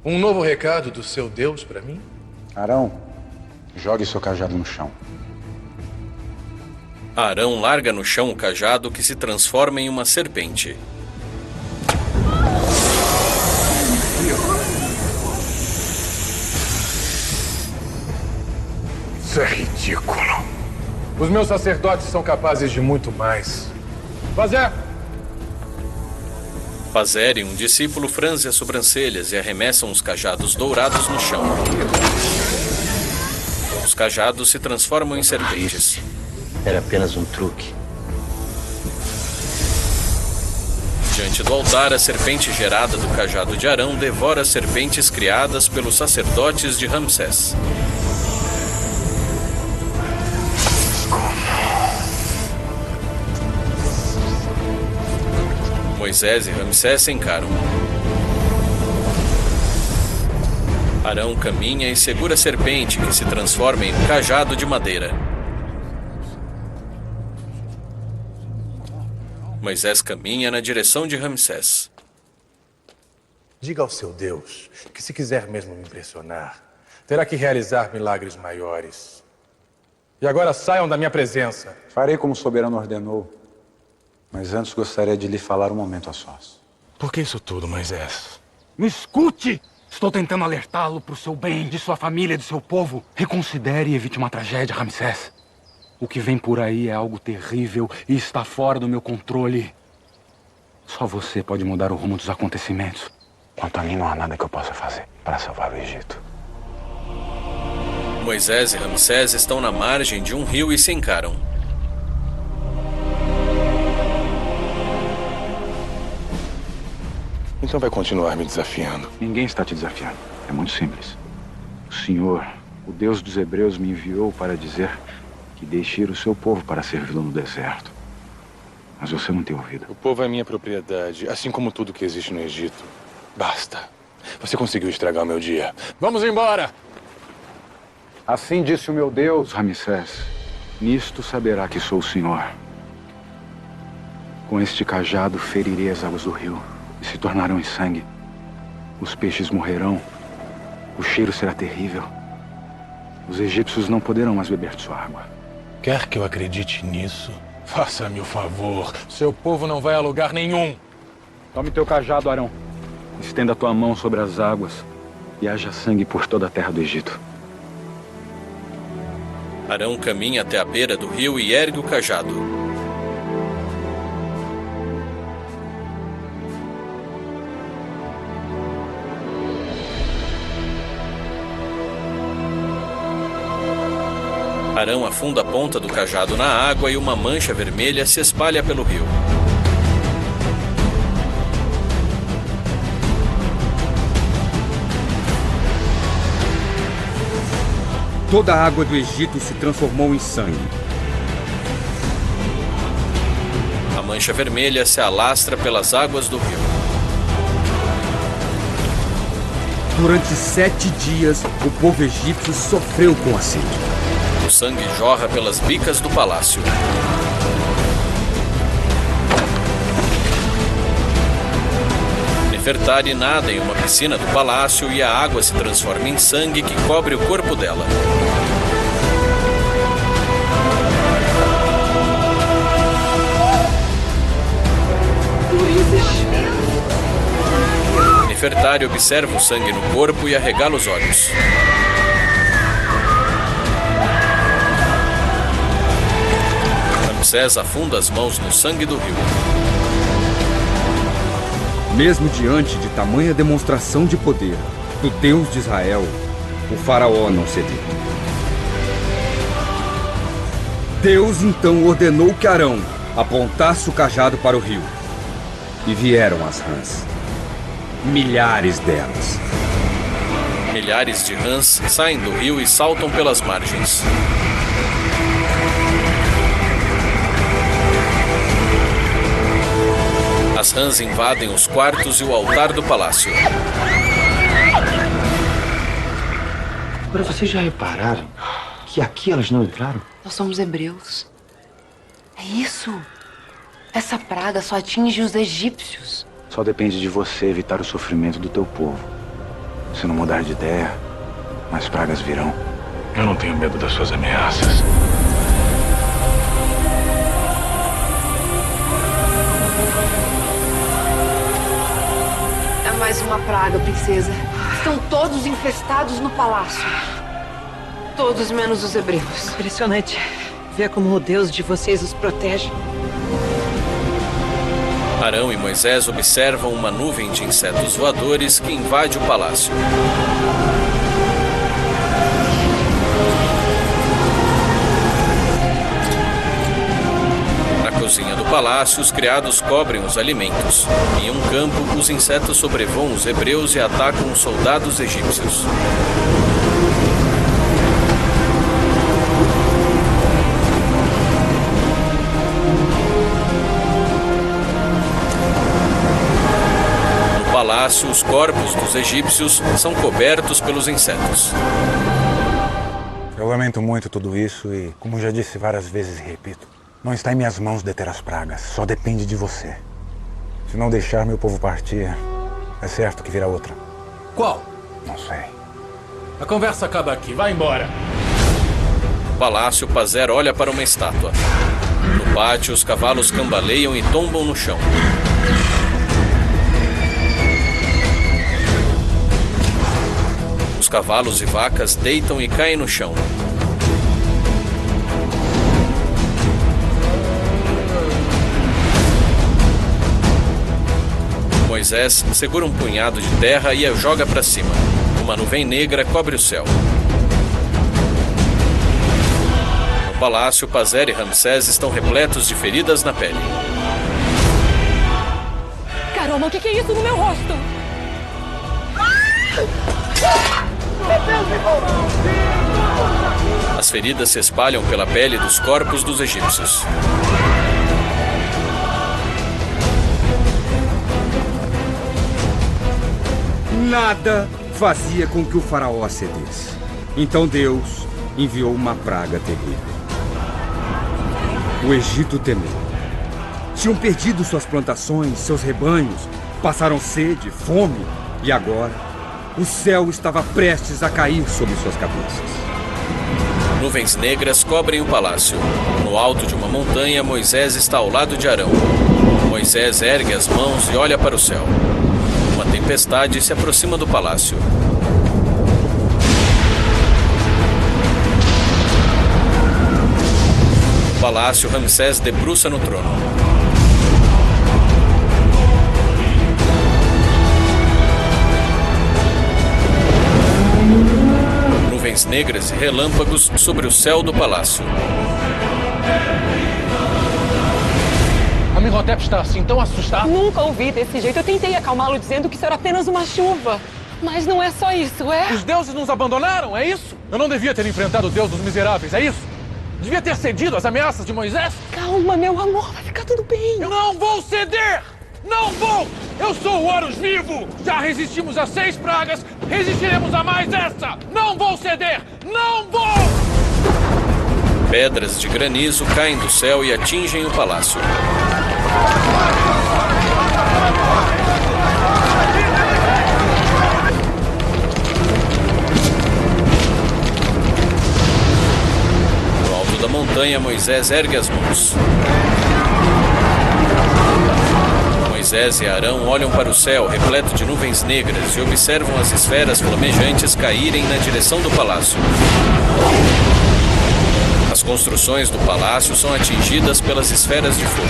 Um novo recado do seu Deus para mim? Arão, jogue seu cajado no chão. Arão larga no chão o cajado que se transforma em uma serpente. Isso é ridículo. Os meus sacerdotes são capazes de muito mais. Fazer! Pazeri, um discípulo, franze as sobrancelhas e arremessa uns cajados dourados no chão. Os cajados se transformam em serpentes. Era apenas um truque. Diante do altar, a serpente gerada do cajado de Arão devora as serpentes criadas pelos sacerdotes de Ramsés. Moisés e Ramsés se encaram. Arão caminha e segura a serpente, que se transforma em um cajado de madeira. Moisés caminha na direção de Ramsés. Diga ao seu Deus que, se quiser mesmo me impressionar, terá que realizar milagres maiores. E agora saiam da minha presença. Farei como o soberano ordenou. Mas antes gostaria de lhe falar um momento a sós. Por que isso tudo, Moisés? Me escute! Estou tentando alertá-lo para o seu bem, de sua família, de seu povo. Reconsidere e evite uma tragédia, Ramsés. O que vem por aí é algo terrível e está fora do meu controle. Só você pode mudar o rumo dos acontecimentos. Quanto a mim, não há nada que eu possa fazer para salvar o Egito. Moisés e Ramsés estão na margem de um rio e se encaram. Então vai continuar me desafiando. Ninguém está te desafiando. É muito simples. O Senhor, o Deus dos Hebreus, me enviou para dizer que deixe ir o seu povo para servi-lo no deserto. Mas você não tem ouvido. O povo é minha propriedade, assim como tudo que existe no Egito. Basta. Você conseguiu estragar o meu dia. Vamos embora! Assim disse o meu Deus, Ramsés. Nisto saberá que sou o Senhor. Com este cajado ferirei as águas do rio e se tornarão em sangue. Os peixes morrerão. O cheiro será terrível. Os egípcios não poderão mais beber de sua água. Quer que eu acredite nisso? Faça-me o favor. Seu povo não vai a lugar nenhum. Tome teu cajado, Arão. Estenda tua mão sobre as águas e haja sangue por toda a terra do Egito. Arão caminha até a beira do rio e ergue o cajado. Arão afunda a ponta do cajado na água e uma mancha vermelha se espalha pelo rio. Toda a água do Egito se transformou em sangue. A mancha vermelha se alastra pelas águas do rio. Durante 7 dias, o povo egípcio sofreu com a sede. O sangue jorra pelas bicas do palácio. Nefertari nada em uma piscina do palácio e a água se transforma em sangue que cobre o corpo dela. Nefertari observa o sangue no corpo e arregala os olhos. Ramsés afunda as mãos no sangue do rio. Mesmo diante de tamanha demonstração de poder do Deus de Israel, o faraó não cedeu. Deus então ordenou que Arão apontasse o cajado para o rio. E vieram as rãs. Milhares delas. Milhares de rãs saem do rio e saltam pelas margens. As rãs invadem os quartos e o altar do palácio. Agora, vocês já repararam que aqui elas não entraram? Nós somos hebreus. É isso. Essa praga só atinge os egípcios. Só depende de você evitar o sofrimento do teu povo. Se não mudar de ideia, mais pragas virão. Eu não tenho medo das suas ameaças. É mais uma praga, princesa. Estão todos infestados no palácio. Todos menos os hebreus. Impressionante ver como o Deus de vocês os protege. Arão e Moisés observam uma nuvem de insetos voadores que invade o palácio. Na cozinha do palácio, os criados cobrem os alimentos. Em um campo, os insetos sobrevoam os hebreus e atacam os soldados egípcios. No palácio, os corpos dos egípcios são cobertos pelos insetos. Eu lamento muito tudo isso e, como já disse várias vezes e repito, não está em minhas mãos deter as pragas, só depende de você. Se não deixar meu povo partir, é certo que virá outra. Qual? Não sei. A conversa acaba aqui, vai embora. No palácio, Pazer olha para uma estátua. No pátio, os cavalos cambaleiam e tombam no chão. Os cavalos e vacas deitam e caem no chão. Moisés segura um punhado de terra e a joga para cima. Uma nuvem negra cobre o céu. No palácio, Pazer e Ramsés estão repletos de feridas na pele. Caramba, o que é isso no meu rosto? As feridas se espalham pela pele dos corpos dos egípcios. Nada fazia com que o faraó cedesse. Então Deus enviou uma praga terrível. O Egito temeu. Tinham perdido suas plantações, seus rebanhos, passaram sede, fome, e agora o céu estava prestes a cair sobre suas cabeças. Nuvens negras cobrem o palácio. No alto de uma montanha, Moisés está ao lado de Arão. Moisés ergue as mãos e olha para o céu. Uma tempestade se aproxima do palácio. No palácio, Ramsés debruça no trono. Nuvens negras e relâmpagos sobre o céu do palácio. Amenhotep está assim tão assustado. Nunca ouvi desse jeito. Eu tentei acalmá-lo dizendo que isso era apenas uma chuva. Mas não é só isso, é? Os deuses nos abandonaram, é isso? Eu não devia ter enfrentado o Deus dos miseráveis, é isso? Devia ter cedido às ameaças de Moisés? Calma, meu amor, vai ficar tudo bem. Eu não vou ceder! Não vou! Eu sou o Horus vivo! Já resistimos a 6 pragas, resistiremos a mais essa! Não vou ceder! Não vou! Pedras de granizo caem do céu e atingem o palácio. No alto da montanha, Moisés ergue as mãos. Moisés e Arão olham para o céu repleto de nuvens negras e observam as esferas flamejantes caírem na direção do palácio. As construções do palácio são atingidas pelas esferas de fogo.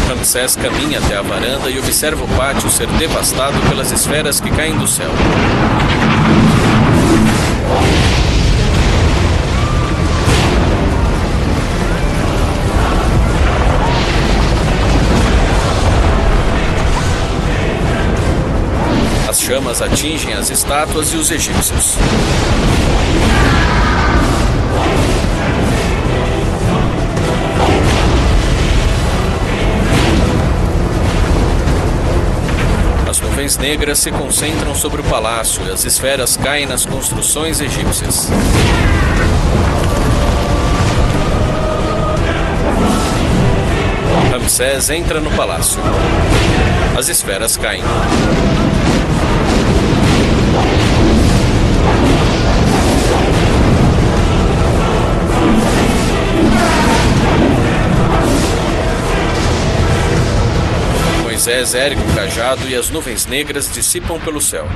Ramsés caminha até a varanda e observa o pátio ser devastado pelas esferas que caem do céu. As chamas atingem as estátuas e os egípcios. As nuvens negras se concentram sobre o palácio e as esferas caem nas construções egípcias. Ramsés entra no palácio. As esferas caem. Moisés ergue o cajado e as nuvens negras dissipam pelo céu.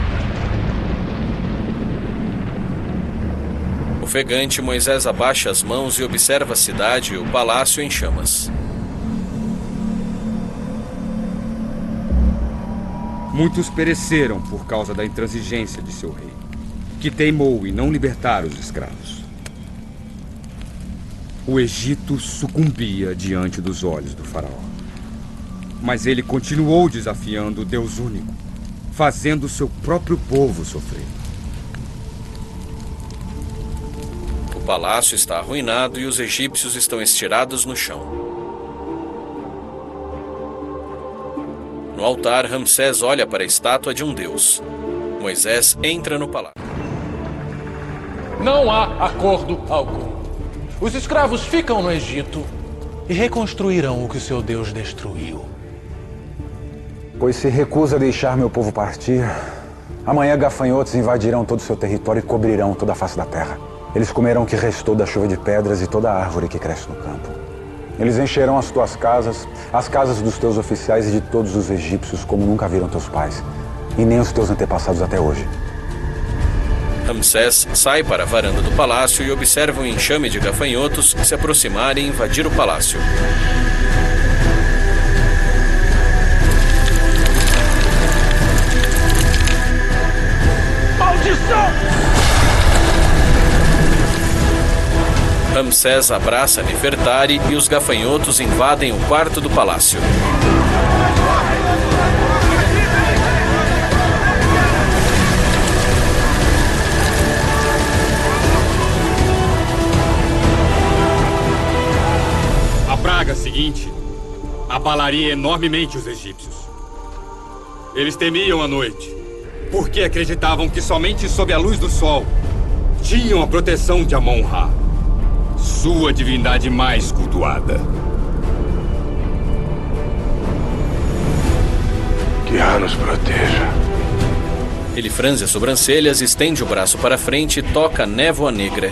Ofegante, Moisés abaixa as mãos e observa a cidade e o palácio em chamas. Muitos pereceram por causa da intransigência de seu rei, que teimou em não libertar os escravos. O Egito sucumbia diante dos olhos do faraó. Mas ele continuou desafiando o Deus único, fazendo seu próprio povo sofrer. O palácio está arruinado e os egípcios estão estirados no chão. No altar, Ramsés olha para a estátua de um deus. Moisés entra no palácio. Não há acordo algum. Os escravos ficam no Egito e reconstruirão o que seu Deus destruiu. Pois se recusa a deixar meu povo partir, amanhã gafanhotos invadirão todo o seu território e cobrirão toda a face da terra. Eles comerão o que restou da chuva de pedras e toda a árvore que cresce no campo. Eles encherão as tuas casas, as casas dos teus oficiais e de todos os egípcios, como nunca viram teus pais, e nem os teus antepassados até hoje. Ramsés sai para a varanda do palácio e observa um enxame de gafanhotos se aproximar e invadir o palácio. Maldição! Ramsés abraça Nefertari e os gafanhotos invadem o quarto do palácio. A praga seguinte abalaria enormemente os egípcios. Eles temiam a noite, porque acreditavam que somente sob a luz do sol tinham a proteção de Amon-Ra, sua divindade mais cultuada. Que Ra nos proteja. Ele franze as sobrancelhas, estende o braço para frente e toca a névoa negra.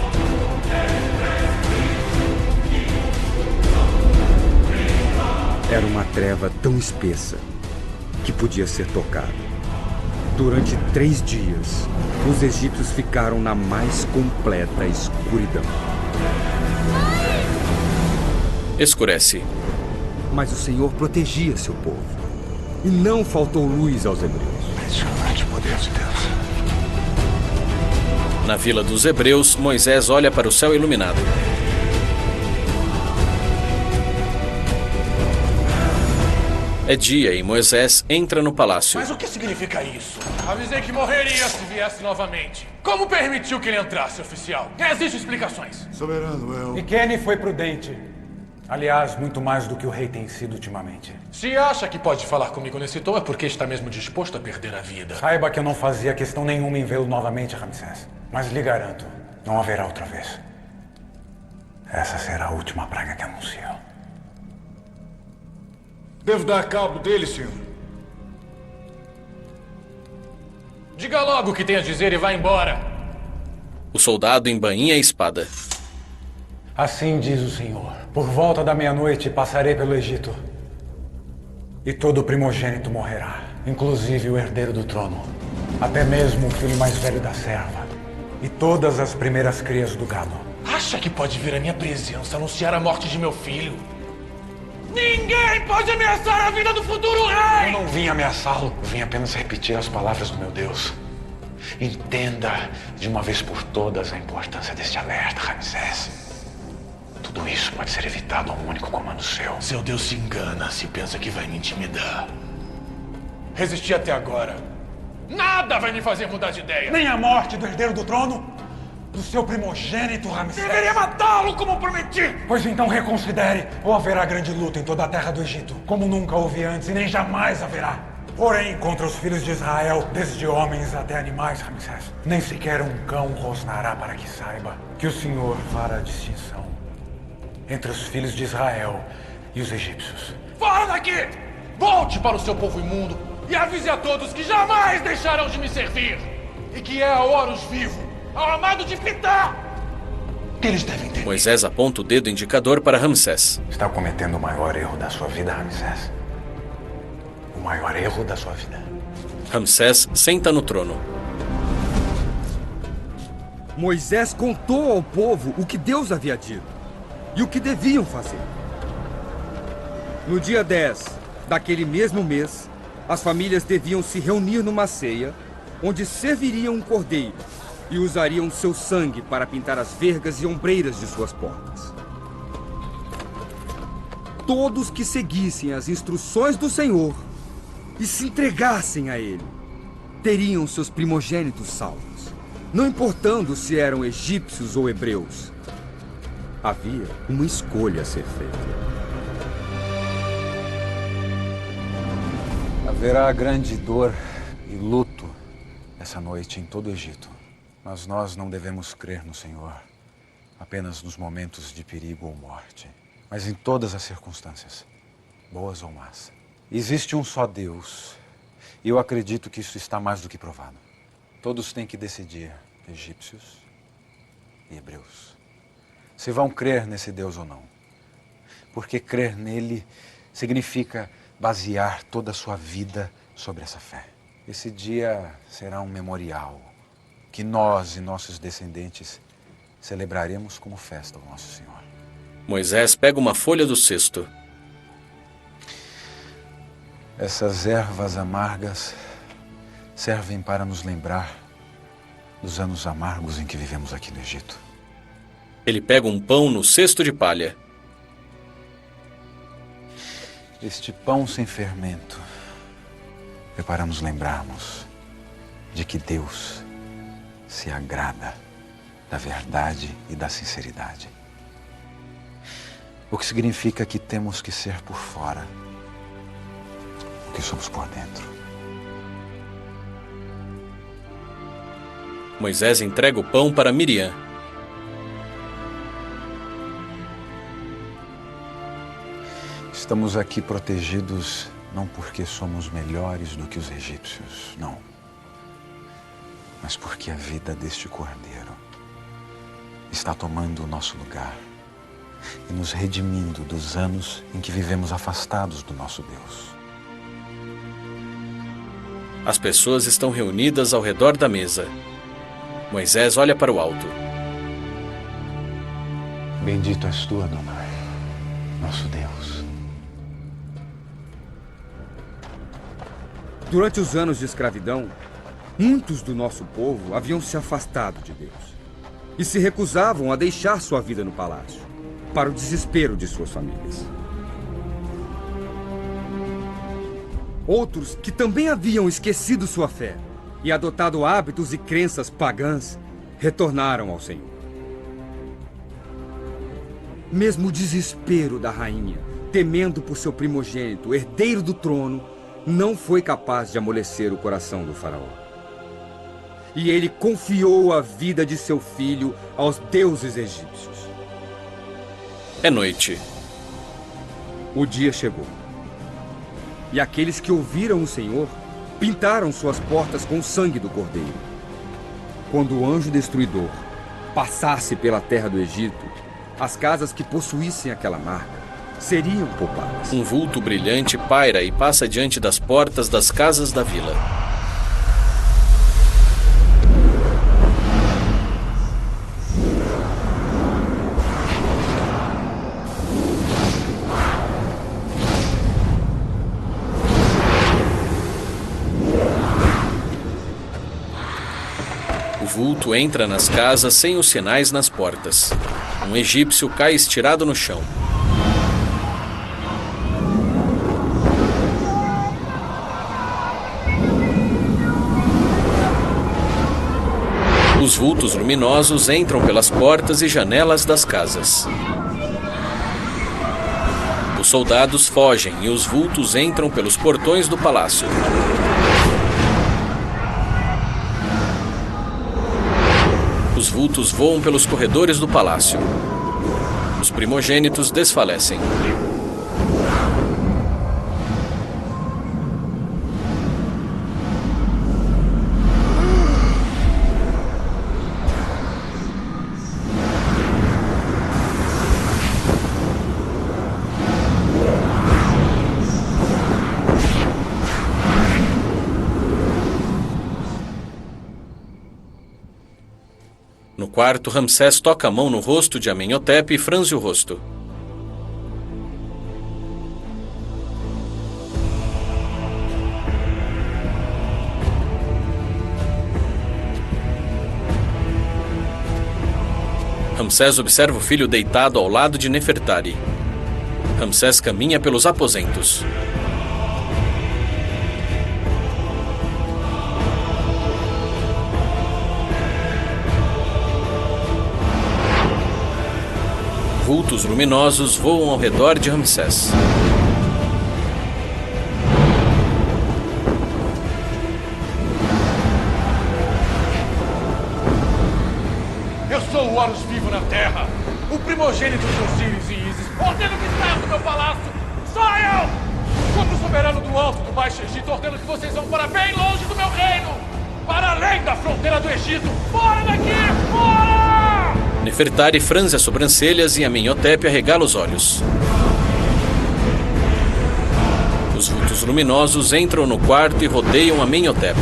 Era uma treva tão espessa que podia ser tocada. Durante 3 dias, os egípcios ficaram na mais completa escuridão. Escurece. Mas o Senhor protegia seu povo. E não faltou luz aos hebreus. Impressionante poder de Deus. Na vila dos hebreus, Moisés olha para o céu iluminado. É dia e Moisés entra no palácio. Mas o que significa isso? Avisei que morreria se viesse novamente. Como permitiu que ele entrasse, oficial? Existem explicações. Soberano, eu... E Kenny foi prudente. Aliás, muito mais do que o rei tem sido ultimamente. Se acha que pode falar comigo nesse tom, é porque está mesmo disposto a perder a vida. Saiba que eu não fazia questão nenhuma em vê-lo novamente, Ramsés. Mas lhe garanto, não haverá outra vez. Essa será a última praga que anuncio. Devo dar cabo dele, senhor. Diga logo o que tem a dizer e vá embora. O soldado embainha a espada. Assim diz o Senhor. Por volta da meia-noite passarei pelo Egito. E todo primogênito morrerá, inclusive o herdeiro do trono. Até mesmo o filho mais velho da serva. E todas as primeiras crias do gado. Acha que pode vir à minha presença anunciar a morte de meu filho? Ninguém pode ameaçar a vida do futuro rei! Eu não vim ameaçá-lo, eu vim apenas repetir as palavras do meu Deus. Entenda de uma vez por todas a importância deste alerta, Ramsés. Tudo isso pode ser evitado a um único comando seu. Seu Deus se engana se pensa que vai me intimidar. Resisti até agora. Nada vai me fazer mudar de ideia. Nem a morte do herdeiro do trono? Do seu primogênito, Ramsés. Deveria matá-lo como prometi. Pois então reconsidere, ou haverá grande luta em toda a terra do Egito, como nunca houve antes e nem jamais haverá. Porém, contra os filhos de Israel, desde homens até animais, Ramsés, nem sequer um cão rosnará para que saiba que o Senhor fará distinção entre os filhos de Israel e os egípcios. Fora daqui! Volte para o seu povo imundo e avise a todos que jamais deixarão de me servir. E que é a Horus vivo, ao amado de Ptah, que eles devem ter. Moisés aponta o dedo indicador para Ramsés. Está cometendo o maior erro da sua vida, Ramsés. O maior erro da sua vida. Ramsés senta no trono. Moisés contou ao povo o que Deus havia dito e o que deviam fazer. No dia 10 daquele mesmo mês, as famílias deviam se reunir numa ceia, onde serviriam um cordeiro e usariam seu sangue para pintar as vergas e ombreiras de suas portas. Todos que seguissem as instruções do Senhor e se entregassem a Ele, teriam seus primogênitos salvos, não importando se eram egípcios ou hebreus. Havia uma escolha a ser feita. Haverá grande dor e luto essa noite em todo o Egito. Mas nós não devemos crer no Senhor apenas nos momentos de perigo ou morte, mas em todas as circunstâncias, boas ou más. Existe um só Deus, e eu acredito que isso está mais do que provado. Todos têm que decidir, egípcios e hebreus, se vão crer nesse Deus ou não. Porque crer nele significa basear toda a sua vida sobre essa fé. Esse dia será um memorial que nós e nossos descendentes celebraremos como festa ao nosso Senhor. Moisés pega uma folha do cesto. Essas ervas amargas servem para nos lembrar dos anos amargos em que vivemos aqui no Egito. Ele pega um pão no cesto de palha. Este pão sem fermento é para nos lembrarmos de que Deus se agrada da verdade e da sinceridade. O que significa que temos que ser por fora o que somos por dentro. Moisés entrega o pão para Miriam. Estamos aqui protegidos não porque somos melhores do que os egípcios, não. Mas porque a vida deste cordeiro está tomando o nosso lugar e nos redimindo dos anos em que vivemos afastados do nosso Deus. As pessoas estão reunidas ao redor da mesa. Moisés olha para o alto. Bendito és tu, Adonai, nosso Deus. Durante os anos de escravidão, muitos do nosso povo haviam se afastado de Deus e se recusavam a deixar sua vida no palácio, para o desespero de suas famílias. Outros, que também haviam esquecido sua fé e adotado hábitos e crenças pagãs, retornaram ao Senhor. Mesmo o desespero da rainha, temendo por seu primogênito, herdeiro do trono, não foi capaz de amolecer o coração do faraó. E ele confiou a vida de seu filho aos deuses egípcios. É noite. O dia chegou. E aqueles que ouviram o Senhor pintaram suas portas com o sangue do cordeiro. Quando o anjo destruidor passasse pela terra do Egito, as casas que possuíssem aquela marca seriam poupadas. Um vulto brilhante paira e passa diante das portas das casas da vila. O vulto entra nas casas sem os sinais nas portas. Um egípcio cai estirado no chão. Os vultos luminosos entram pelas portas e janelas das casas. Os soldados fogem e os vultos entram pelos portões do palácio. Os vultos voam pelos corredores do palácio. Os primogênitos desfalecem. quarto, Ramsés toca a mão no rosto de Amenhotep e franze o rosto. Ramsés observa o filho deitado ao lado de Nefertari. Ramsés caminha pelos aposentos. Vultos luminosos voam ao redor de Ramsés. Eu sou o Horus vivo na Terra, o primogênito de Osíris e Ísis, ordeno que saiam do meu palácio! Saiam! Contra o soberano do Alto do Baixo Egito, ordeno que vocês vão para bem longe do meu reino! Para além da fronteira do Egito! Fora daqui! Fora! Nefertari franze as sobrancelhas e Amenhotep arregala os olhos. Os vultos luminosos entram no quarto e rodeiam Amenhotep.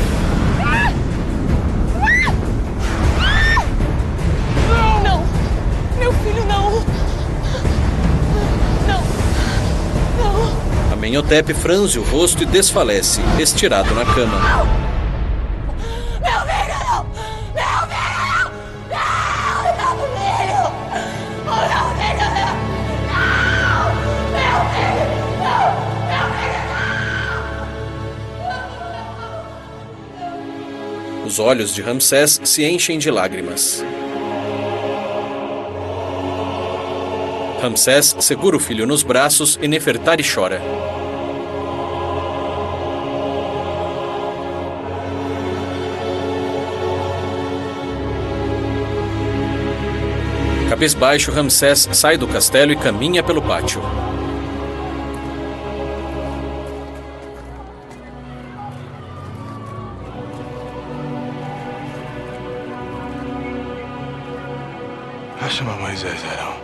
Não! Meu filho, não! Não! Amenhotep franze o rosto e desfalece, estirado na cama. Meu filho, não! Meu filho, não! Não! Meu filho! Oh, meu filho, não! Não! Meu filho, não! Meu filho, não! Os olhos de Ramsés se enchem de lágrimas. Ramsés segura o filho nos braços e Nefertari chora. Cabisbaixo, Ramsés sai do castelo e caminha pelo pátio. Chama Moisés, Arão.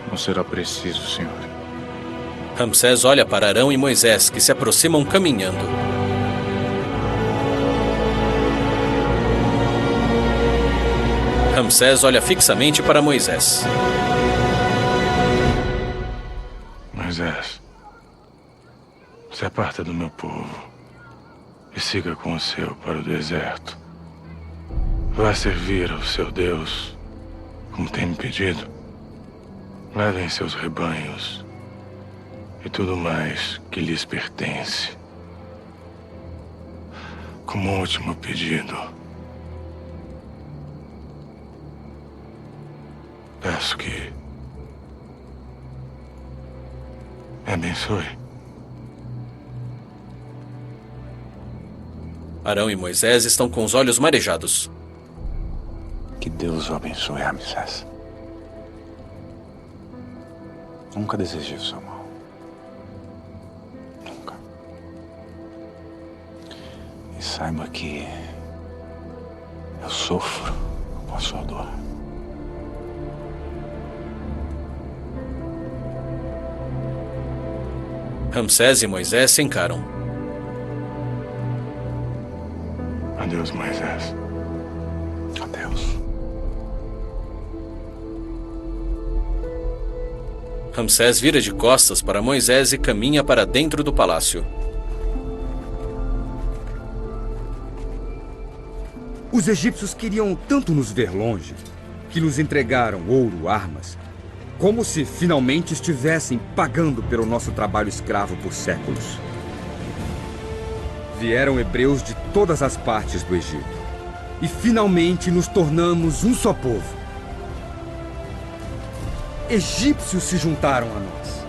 Não será preciso, senhor. Ramsés olha para Arão e Moisés, que se aproximam caminhando. Ramsés olha fixamente para Moisés. Moisés, se aparta do meu povo e siga com o seu para o deserto. Vá servir ao seu Deus, como tem me pedido. Levem seus rebanhos e tudo mais que lhes pertence. Como último pedido, peço que me abençoe. Arão e Moisés estão com os olhos marejados. Que Deus o abençoe, Ramsés. Nunca desejei o seu mal. Nunca. E saiba que eu sofro com a sua dor. Ramsés e Moisés se encaram. Adeus, Moisés. Adeus. Ramsés vira de costas para Moisés e caminha para dentro do palácio. Os egípcios queriam tanto nos ver longe que nos entregaram ouro, armas, como se finalmente estivessem pagando pelo nosso trabalho escravo por séculos. Vieram hebreus de todas as partes do Egito e finalmente nos tornamos um só povo. Egípcios se juntaram a nós.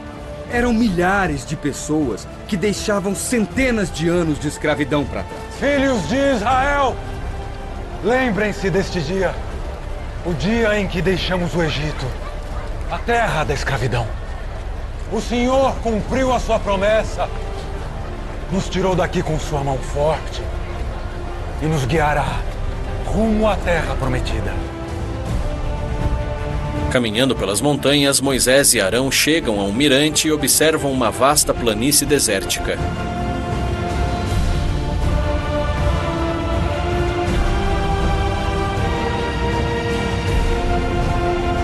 Eram milhares de pessoas que deixavam centenas de anos de escravidão para trás. Filhos de Israel, lembrem-se deste dia, o dia em que deixamos o Egito, a terra da escravidão. O Senhor cumpriu a sua promessa, nos tirou daqui com sua mão forte e nos guiará rumo à terra prometida. Caminhando pelas montanhas, Moisés e Arão chegam a um mirante e observam uma vasta planície desértica.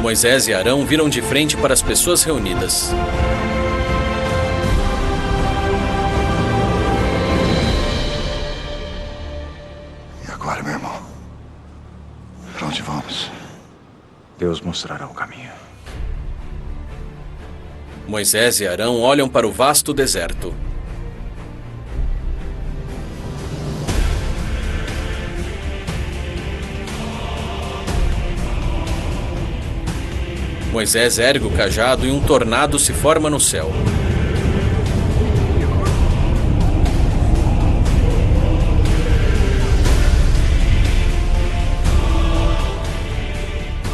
Moisés e Arão viram de frente para as pessoas reunidas. E agora, meu irmão? Para onde vamos? Deus mostrará o caminho. Moisés e Arão olham para o vasto deserto. Moisés ergue o cajado e um tornado se forma no céu.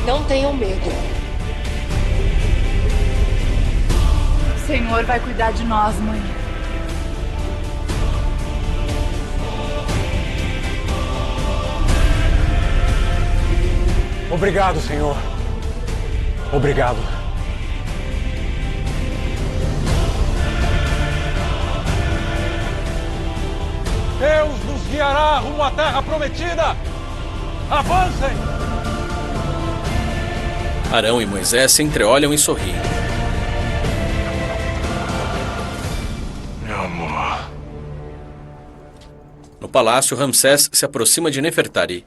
Não tenham medo. O Senhor vai cuidar de nós, mãe. Obrigado, Senhor. Obrigado. Deus nos guiará rumo à terra prometida. Avancem! Arão e Moisés se entreolham e sorriem. Meu amor. No palácio, Ramsés se aproxima de Nefertari.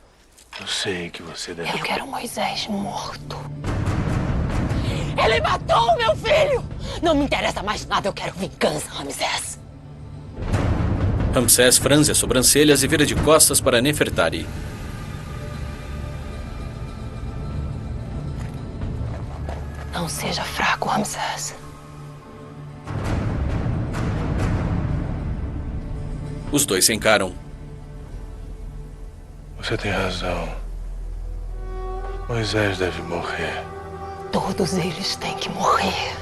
Eu sei que você deve... Eu quero Moisés morto. Ele matou o meu filho! Não me interessa mais nada, eu quero vingança, Ramsés. Ramsés franze as sobrancelhas e vira de costas para Nefertari. Não seja fraco, Ramsés. Os dois se encaram. Você tem razão. Moisés deve morrer. Todos eles têm que morrer.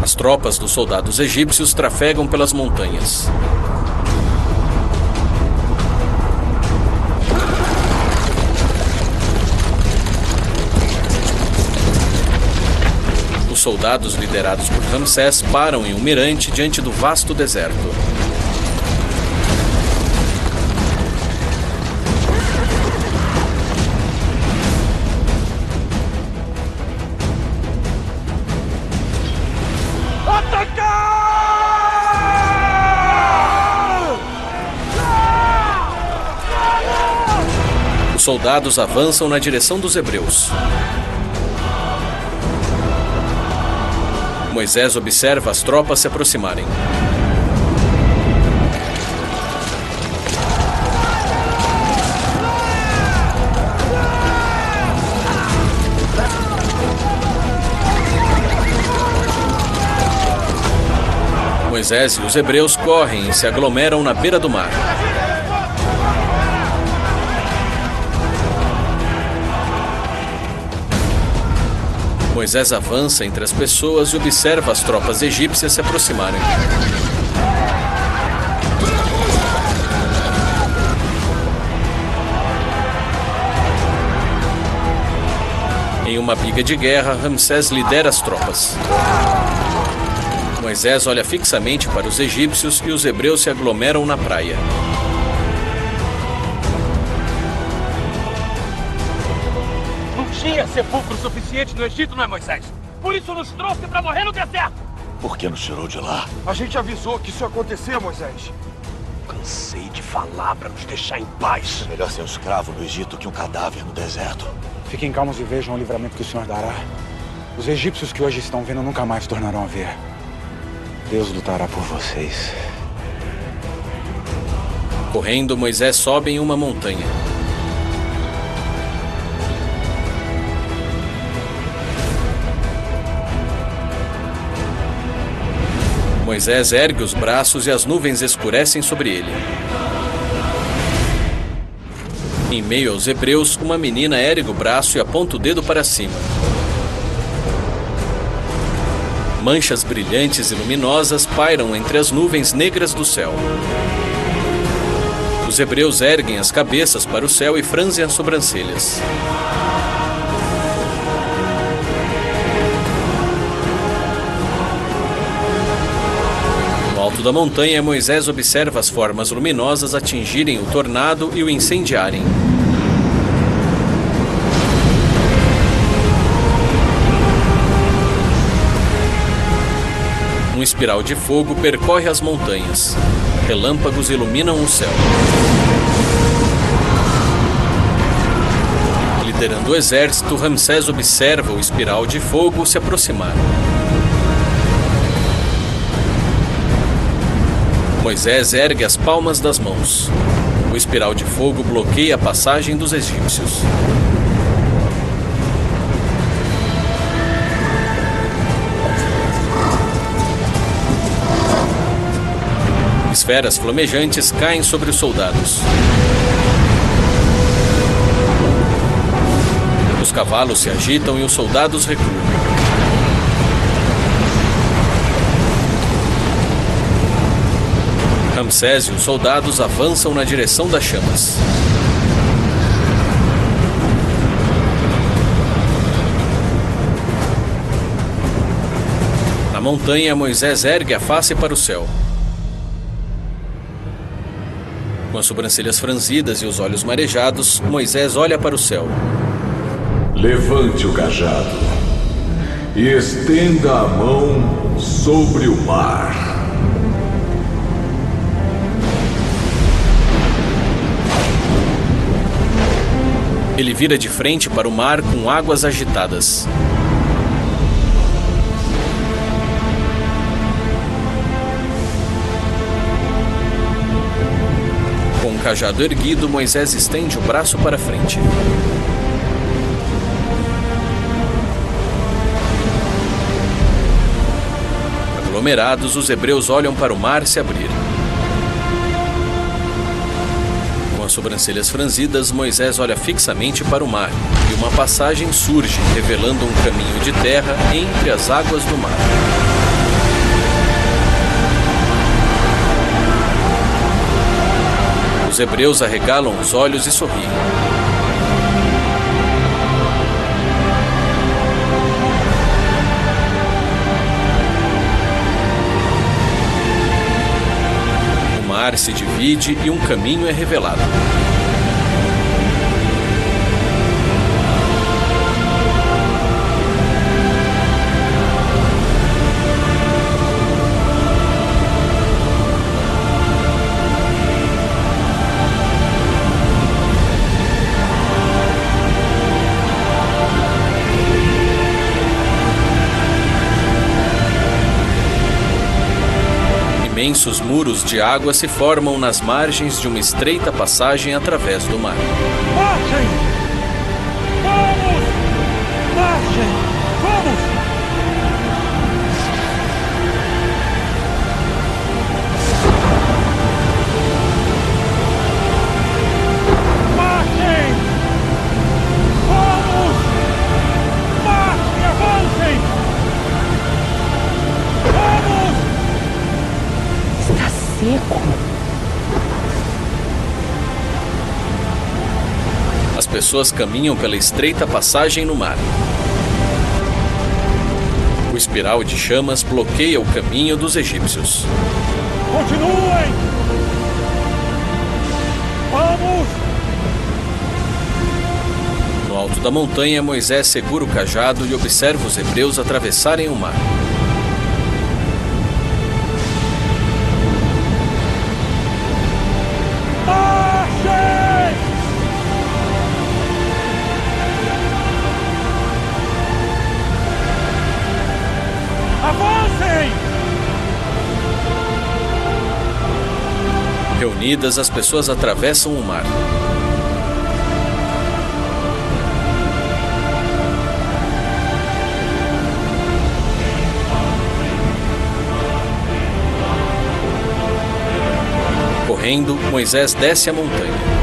As tropas dos soldados egípcios trafegam pelas montanhas. Os soldados liderados por Ramsés param em um mirante diante do vasto deserto. Os soldados avançam na direção dos hebreus. Moisés observa as tropas se aproximarem. Moisés e os hebreus correm e se aglomeram na beira do mar. Moisés avança entre as pessoas e observa as tropas egípcias se aproximarem. Em uma biga de guerra, Ramsés lidera as tropas. Moisés olha fixamente para os egípcios e os hebreus se aglomeram na praia. Tinha sepulcro suficiente no Egito, não é, Moisés? Por isso nos trouxe para morrer no deserto. Por que nos tirou de lá? A gente avisou que isso ia acontecer, Moisés. Cansei de falar para nos deixar em paz. É melhor ser um escravo no Egito que um cadáver no deserto. Fiquem calmos e vejam o livramento que o Senhor dará. Os egípcios que hoje estão vendo nunca mais tornarão a ver. Deus lutará por vocês. Correndo, Moisés sobe em uma montanha. Moisés ergue os braços e as nuvens escurecem sobre ele. Em meio aos hebreus, uma menina ergue o braço e aponta o dedo para cima. Manchas brilhantes e luminosas pairam entre as nuvens negras do céu. Os hebreus erguem as cabeças para o céu e franzem as sobrancelhas. No alto da montanha, Moisés observa as formas luminosas atingirem o tornado e o incendiarem. espiral de fogo percorre as montanhas. Relâmpagos iluminam o céu. Liderando o exército, Ramsés observa o espiral de fogo se aproximar. Moisés ergue as palmas das mãos. O espiral de fogo bloqueia a passagem dos egípcios. Esferas flamejantes caem sobre os soldados. Os cavalos se agitam e os soldados recuam. Ramsés e os soldados avançam na direção das chamas. Na montanha, Moisés ergue a face para o céu. Com as sobrancelhas franzidas e os olhos marejados, Moisés olha para o céu. Levante o cajado e estenda a mão sobre o mar. Ele vira de frente para o mar com águas agitadas. Com o cajado erguido, Moisés estende o braço para frente. Aglomerados, os hebreus olham para o mar se abrir. Com as sobrancelhas franzidas, Moisés olha fixamente para o mar, e uma passagem surge, revelando um caminho de terra entre as águas do mar. Os hebreus arregalam os olhos e sorriem. O mar se divide e um caminho é revelado. Imensos muros de água se formam nas margens de uma estreita passagem através do mar. Marchem! Vamos! Marchem! Vamos! Marchem! Vamos! Marchem! Avancem! Vamos! Está seco. As pessoas caminham pela estreita passagem no mar. O espiral de chamas bloqueia o caminho dos egípcios. Continuem! Vamos! No alto da montanha, Moisés segura o cajado e observa os hebreus atravessarem o mar. Reunidas, as pessoas atravessam o mar. Correndo, Moisés desce a montanha.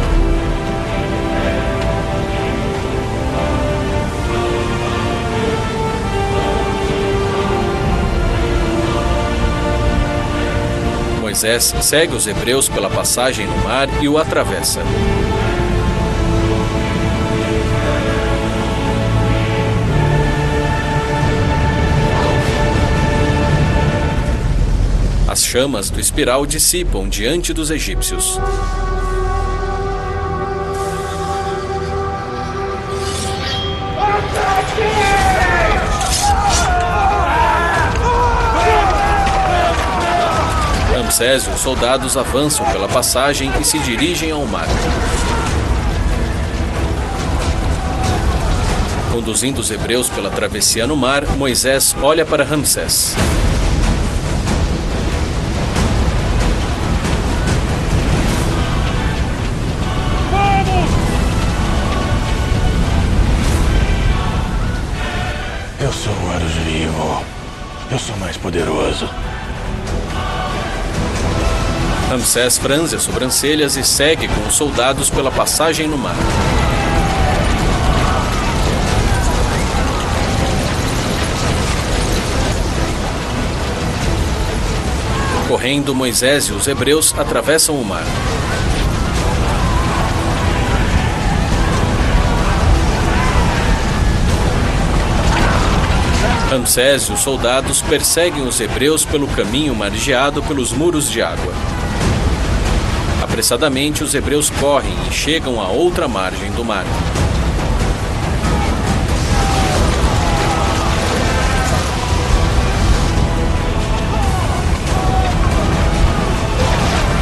Moisés segue os hebreus pela passagem no mar e o atravessa. As chamas do espiral dissipam diante dos egípcios. Ramsés e os soldados avançam pela passagem e se dirigem ao mar. Conduzindo os hebreus pela travessia no mar, Moisés olha para Ramsés. Eu sou o Horus Vivo. Eu sou mais poderoso. Ramsés franze as sobrancelhas e segue com os soldados pela passagem no mar. Correndo, Moisés e os hebreus atravessam o mar. Ramsés e os soldados perseguem os hebreus pelo caminho margeado pelos muros de água. Apressadamente, os hebreus correm e chegam à outra margem do mar.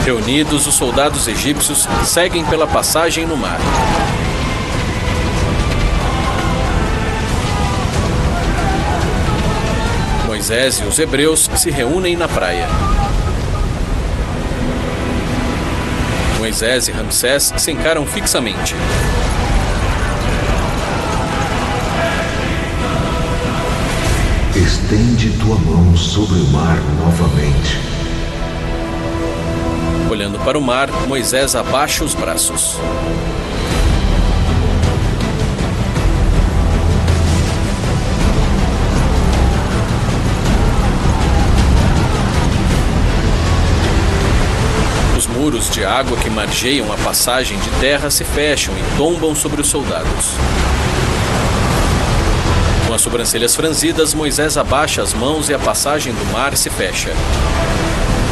Reunidos, os soldados egípcios seguem pela passagem no mar. Moisés e os hebreus se reúnem na praia. Moisés e Ramsés se encaram fixamente. Estende tua mão sobre o mar novamente. Olhando para o mar, Moisés abaixa os braços. Os muros de água que margeiam a passagem de terra se fecham e tombam sobre os soldados. Com as sobrancelhas franzidas, Moisés abaixa as mãos e a passagem do mar se fecha.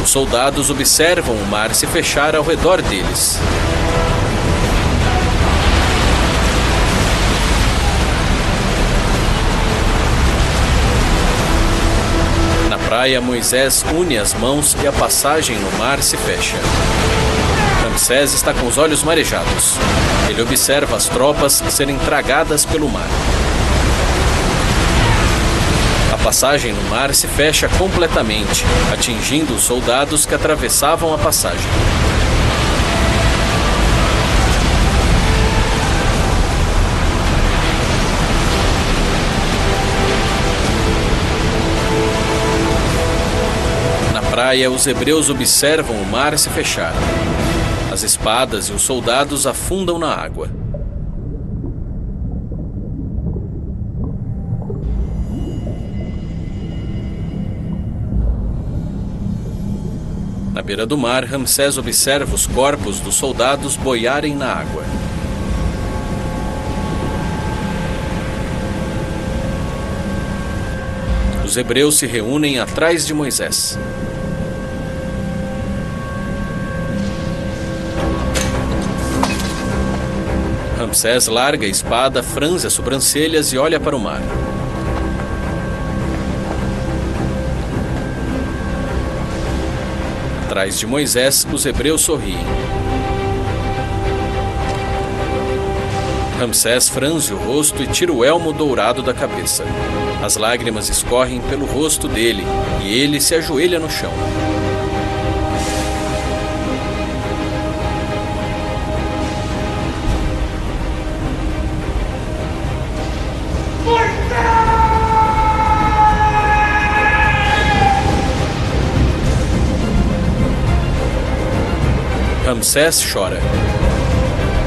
Os soldados observam o mar se fechar ao redor deles. Na praia, Moisés une as mãos e a passagem no mar se fecha. Ramsés está com os olhos marejados. Ele observa as tropas serem tragadas pelo mar. A passagem no mar se fecha completamente, atingindo os soldados que atravessavam a passagem. Na praia, os hebreus observam o mar se fechar. As espadas e os soldados afundam na água. Na beira do mar, Ramsés observa os corpos dos soldados boiarem na água. Os hebreus se reúnem atrás de Moisés. Ramsés larga a espada, franze as sobrancelhas e olha para o mar. Atrás de Moisés, os hebreus sorriem. Ramsés franze o rosto e tira o elmo dourado da cabeça. As lágrimas escorrem pelo rosto dele e ele se ajoelha no chão. Ramsés chora.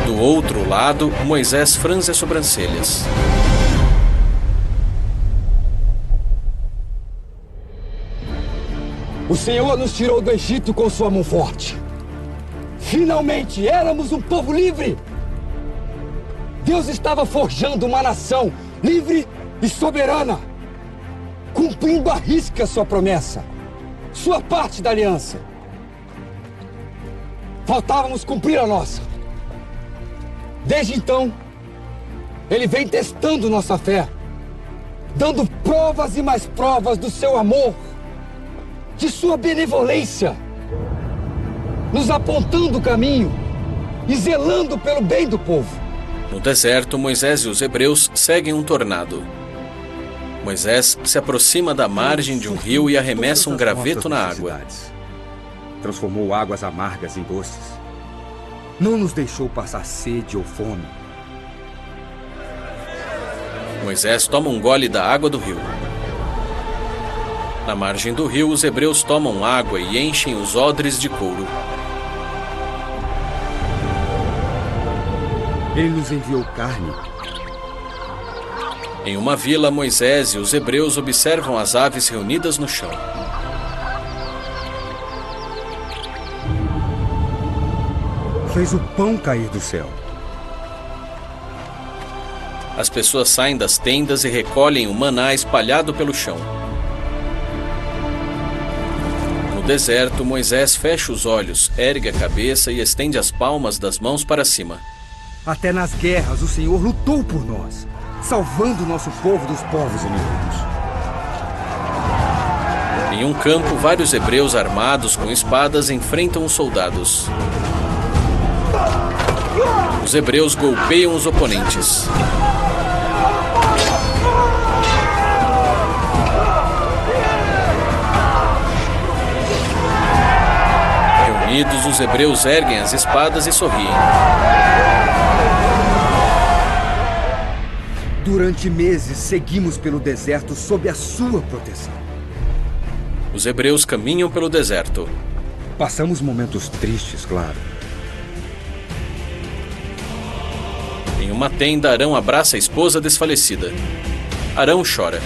Do outro lado, Moisés franze as sobrancelhas. O Senhor nos tirou do Egito com sua mão forte. Finalmente éramos um povo livre. Deus estava forjando uma nação livre e soberana, cumprindo à risca sua promessa, sua parte da aliança. Faltávamos cumprir a nossa. Desde então, Ele vem testando nossa fé, dando provas e mais provas do seu amor, de sua benevolência nos apontando o caminho e zelando pelo bem do povo. No deserto, Moisés e os hebreus seguem um tornado. Moisés se aproxima da margem de um rio e arremessa um graveto na água. Transformou águas amargas em doces. Não nos deixou passar sede ou fome. Moisés toma um gole da água do rio. Na margem do rio, os hebreus tomam água e enchem os odres de couro. Ele nos enviou carne. Em uma vila, Moisés e os hebreus observam as aves reunidas no chão. Fez o pão cair do céu. As pessoas saem das tendas e recolhem o maná espalhado pelo chão. No deserto, Moisés fecha os olhos, ergue a cabeça e estende as palmas das mãos para cima. Até nas guerras o Senhor lutou por nós, salvando nosso povo dos povos inimigos. Em um campo, vários hebreus armados com espadas enfrentam os soldados. Os hebreus golpeiam os oponentes. Reunidos, os hebreus erguem as espadas e sorriem. Durante meses, seguimos pelo deserto sob a sua proteção. Os hebreus caminham pelo deserto. Passamos momentos tristes, claro. Em uma tenda, Arão abraça a esposa desfalecida. Arão chora.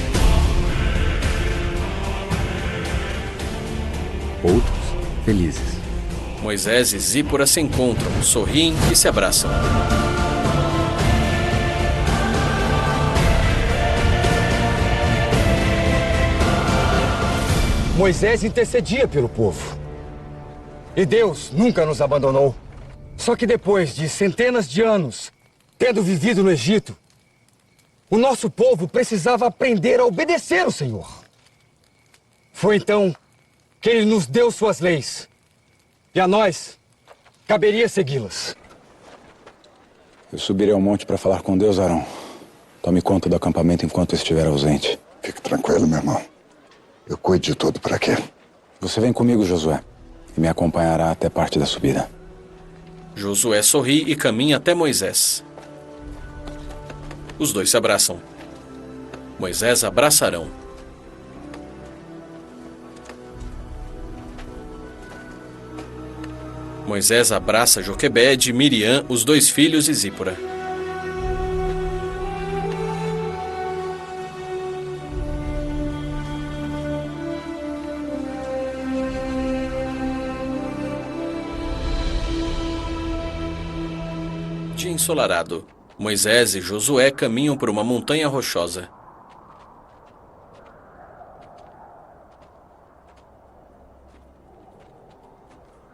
Outros, felizes. Moisés e Zípora se encontram, sorriem e se abraçam. Moisés intercedia pelo povo. E Deus nunca nos abandonou. Só que depois de centenas de anos, tendo vivido no Egito, o nosso povo precisava aprender a obedecer ao Senhor. Foi então que Ele nos deu suas leis. E a nós, caberia segui-las. Eu subirei ao monte para falar com Deus, Arão. Tome conta do acampamento enquanto eu estiver ausente. Fique tranquilo, meu irmão. Eu cuido de tudo por aqui. Você vem comigo, Josué, e me acompanhará até parte da subida. Josué sorri e caminha até Moisés. Os dois se abraçam. Moisés abraça Arão. Moisés abraça Joquebede, Miriam, os dois filhos e Zípora. Dia ensolarado. Moisés e Josué caminham por uma montanha rochosa.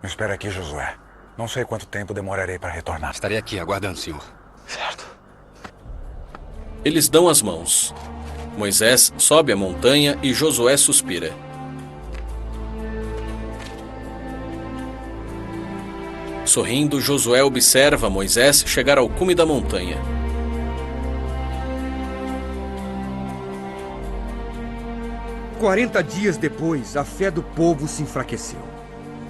Me espera aqui, Josué. Não sei quanto tempo demorarei para retornar. Estarei aqui, aguardando, senhor. Certo. Eles dão as mãos. Moisés sobe a montanha e Josué suspira. Sorrindo, Josué observa Moisés chegar ao cume da montanha. "40 dias depois, a fé do povo se enfraqueceu.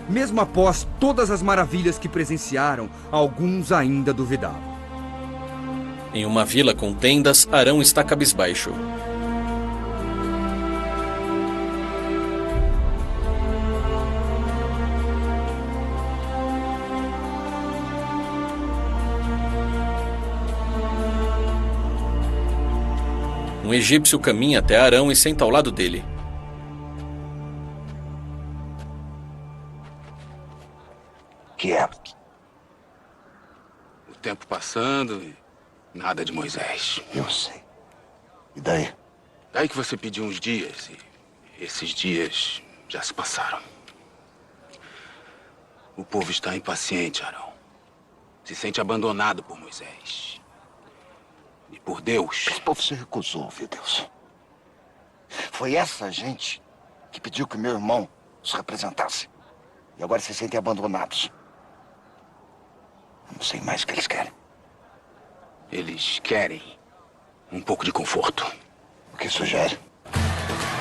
Mesmo após todas as maravilhas que presenciaram, alguns ainda duvidavam. Em uma vila com tendas, Arão está cabisbaixo. Um egípcio caminha até Arão e senta ao lado dele. Que é? O tempo passando e nada de Moisés. Eu sei. E daí? Daí que você pediu uns dias e esses dias já se passaram. O povo está impaciente, Arão. Se sente abandonado por Moisés. E por Deus. Esse povo se recusou a ouvir Deus. Foi essa gente que pediu que meu irmão os representasse. E agora se sentem abandonados. Eu não sei mais o que eles querem. Eles querem um pouco de conforto. O que sugere?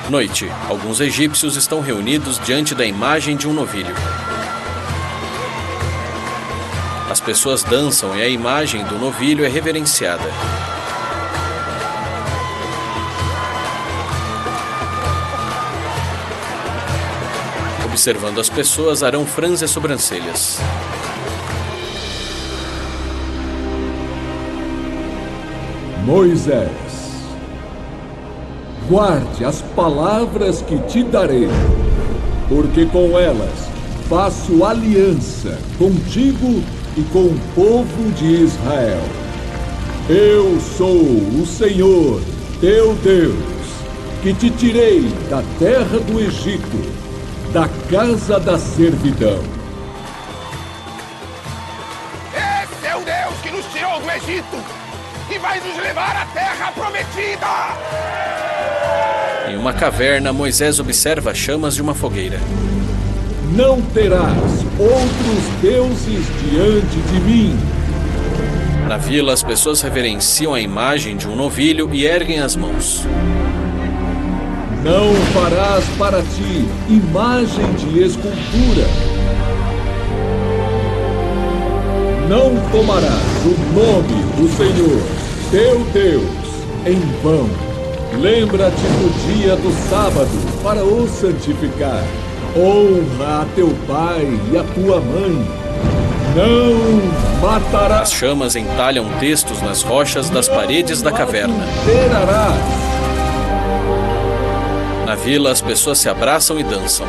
Noite. Alguns egípcios estão reunidos diante da imagem de um novilho. As pessoas dançam e a imagem do novilho é reverenciada. Observando as pessoas, Arão franze as sobrancelhas. Moisés, guarde as palavras que te darei, porque com elas faço aliança contigo e com o povo de Israel. Eu sou o Senhor, teu Deus, que te tirei da terra do Egito, da casa da servidão. Esse é o Deus que nos tirou do Egito e vai nos levar à terra prometida! Em uma caverna, Moisés observa as chamas de uma fogueira. Não terás outros deuses diante de mim. Na vila, as pessoas reverenciam a imagem de um novilho e erguem as mãos. Não farás para ti imagem de escultura. Não tomarás o nome do Senhor, teu Deus, em vão. Lembra-te do dia do sábado para o santificar. Honra a teu pai e a tua mãe. Não matarás. As chamas entalham textos nas rochas das paredes da caverna. Adulterarás. Na vila, as pessoas se abraçam e dançam.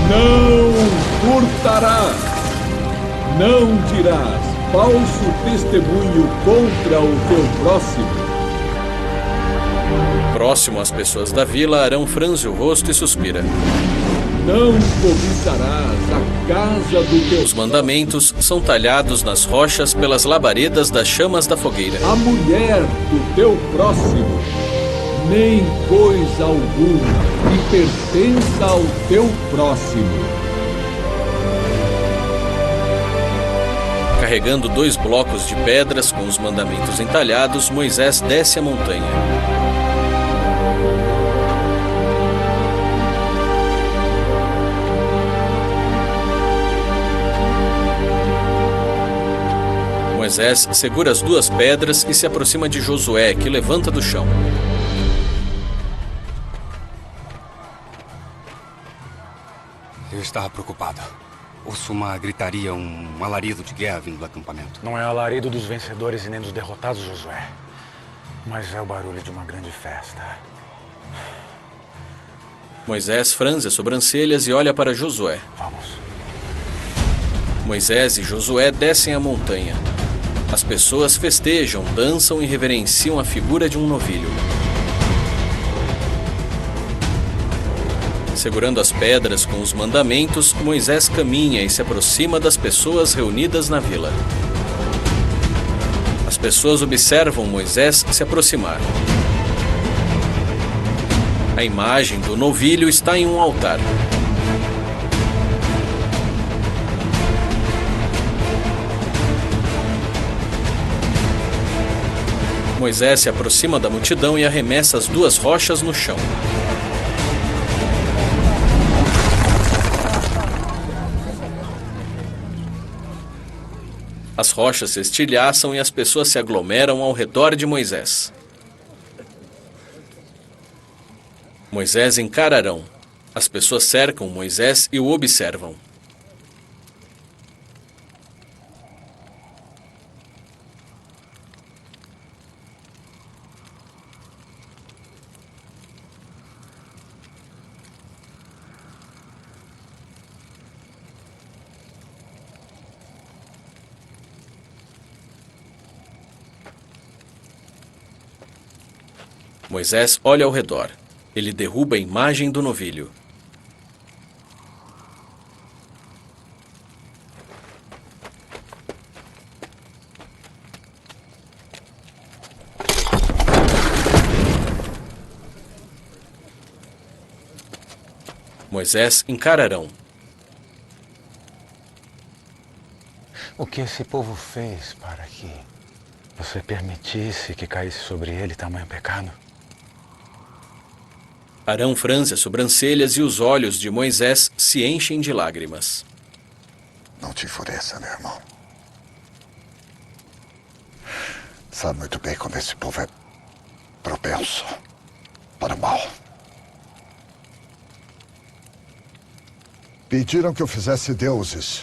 Não furtarás. Não dirás falso testemunho contra o teu próximo. Próximo às pessoas da vila, Arão franze o rosto e suspira. Não cobiçarás a casa do teu... Os mandamentos são talhados nas rochas pelas labaredas das chamas da fogueira. A mulher do teu próximo, nem coisa alguma que pertença ao teu próximo. Carregando 2 blocos de pedras com os mandamentos entalhados, Moisés desce a montanha. Moisés segura as 2 pedras e se aproxima de Josué, que levanta do chão. Eu estava preocupado. Ouço uma gritaria, um alarido de guerra vindo do acampamento. Não é alarido dos vencedores e nem dos derrotados, Josué. Mas é o barulho de uma grande festa. Moisés franze as sobrancelhas e olha para Josué. Vamos. Moisés e Josué descem a montanha. As pessoas festejam, dançam e reverenciam a figura de um novilho. Segurando as pedras com os mandamentos, Moisés caminha e se aproxima das pessoas reunidas na vila. As pessoas observam Moisés se aproximar. A imagem do novilho está em um altar. Moisés se aproxima da multidão e arremessa as 2 rochas no chão. As rochas se estilhaçam e as pessoas se aglomeram ao redor de Moisés. Moisés encara Arão. As pessoas cercam Moisés e o observam. Moisés olha ao redor. Ele derruba a imagem do novilho. Moisés encara Arão. O que esse povo fez para que você permitisse que caísse sobre ele tamanho pecado? Arão franze as sobrancelhas e os olhos de Moisés se enchem de lágrimas. Não te enfureça, meu irmão. Sabe muito bem como esse povo é propenso para o mal. Pediram que eu fizesse deuses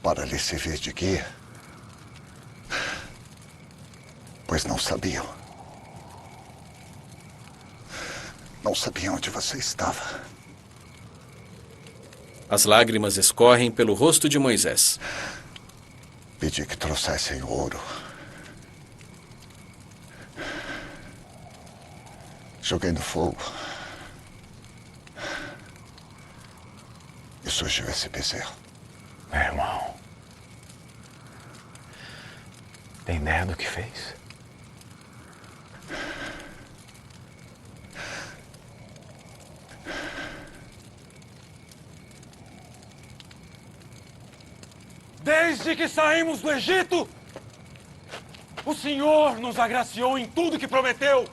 para lhe servir de guia, pois não sabiam. Não sabiam onde você estava. As lágrimas escorrem pelo rosto de Moisés. Pedi que trouxessem ouro. Joguei no fogo. E surgiu esse bezerro. Meu irmão, tem ideia do que fez? Desde que saímos do Egito, o Senhor nos agraciou em tudo que prometeu.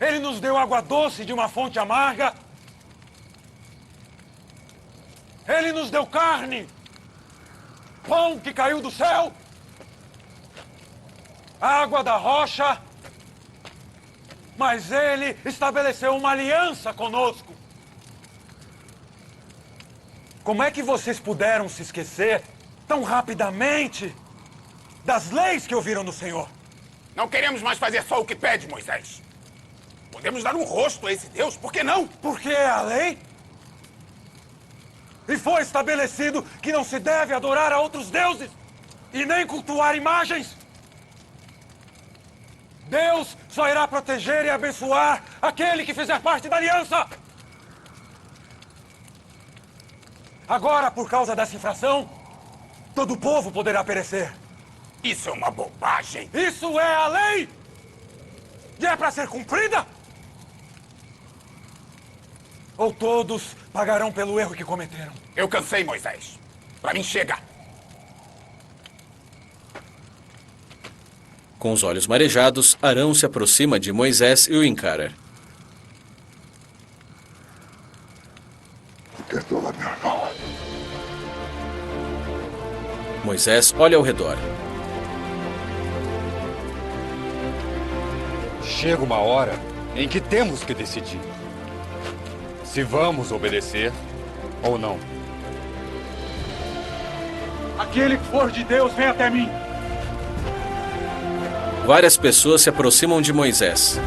Ele nos deu água doce de uma fonte amarga. Ele nos deu carne, pão que caiu do céu, água da rocha. Mas Ele estabeleceu uma aliança conosco. Como é que vocês puderam se esquecer tão rapidamente das leis que ouviram do Senhor? Não queremos mais fazer só o que pede, Moisés. Podemos dar um rosto a esse Deus, por que não? Porque é a lei? E foi estabelecido que não se deve adorar a outros deuses e nem cultuar imagens. Deus só irá proteger e abençoar aquele que fizer parte da aliança. Agora, por causa dessa infração, todo o povo poderá perecer. Isso é uma bobagem. Isso é a lei! E é para ser cumprida? Ou todos pagarão pelo erro que cometeram? Eu cansei, Moisés. Para mim, chega. Com os olhos marejados, Arão se aproxima de Moisés e o encara. Perdoa, meu irmão. Moisés olha ao redor. Chega uma hora em que temos que decidir se vamos obedecer ou não. Aquele que for de Deus, vem até mim. Várias pessoas se aproximam de Moisés.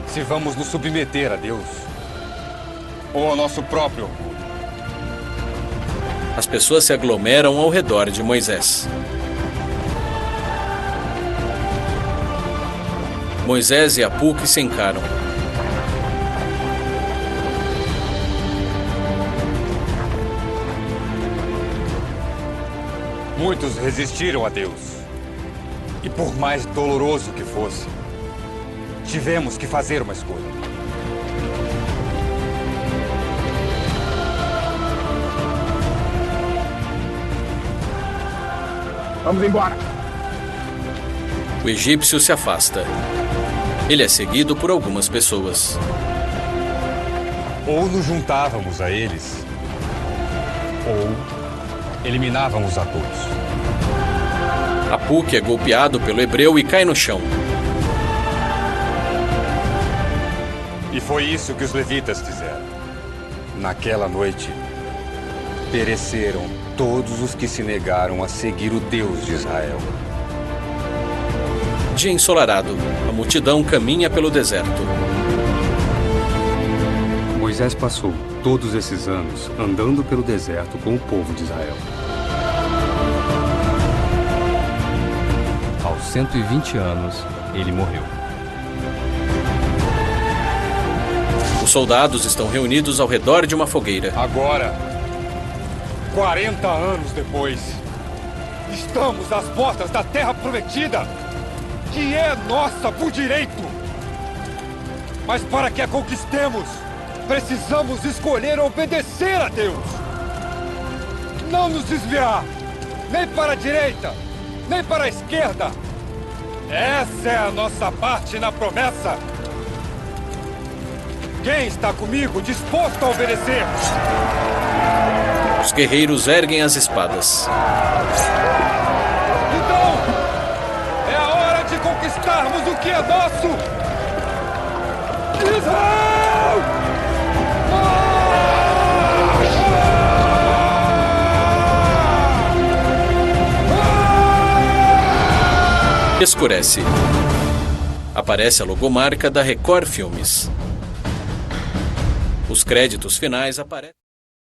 Se vamos nos submeter a Deus ou ao nosso próprio orgulho. As pessoas se aglomeram ao redor de Moisés. Moisés e Apuque se encaram. Muitos resistiram a Deus. E por mais doloroso que fosse, tivemos que fazer uma escolha. Vamos embora. O egípcio se afasta. Ele é seguido por algumas pessoas. Ou nos juntávamos a eles, ou eliminávamos a todos. Apuque é golpeado pelo hebreu e cai no chão. E foi isso que os levitas fizeram. Naquela noite, pereceram todos os que se negaram a seguir o Deus de Israel. Dia ensolarado, a multidão caminha pelo deserto. Moisés passou todos esses anos andando pelo deserto com o povo de Israel. Aos 120 anos, ele morreu. Os soldados estão reunidos ao redor de uma fogueira. Agora, 40 anos depois, estamos às portas da Terra Prometida. que é nossa por direito. Mas para que a conquistemos, precisamos escolher obedecer a Deus. Não nos desviar, nem para a direita, nem para a esquerda. Essa é a nossa parte na promessa. Quem está comigo disposto a obedecer? Os guerreiros erguem as espadas. Então, é a hora de conquistarmos o que é nosso! Israel! Escurece. Aparece a logomarca da Record Filmes. Os créditos finais aparecem.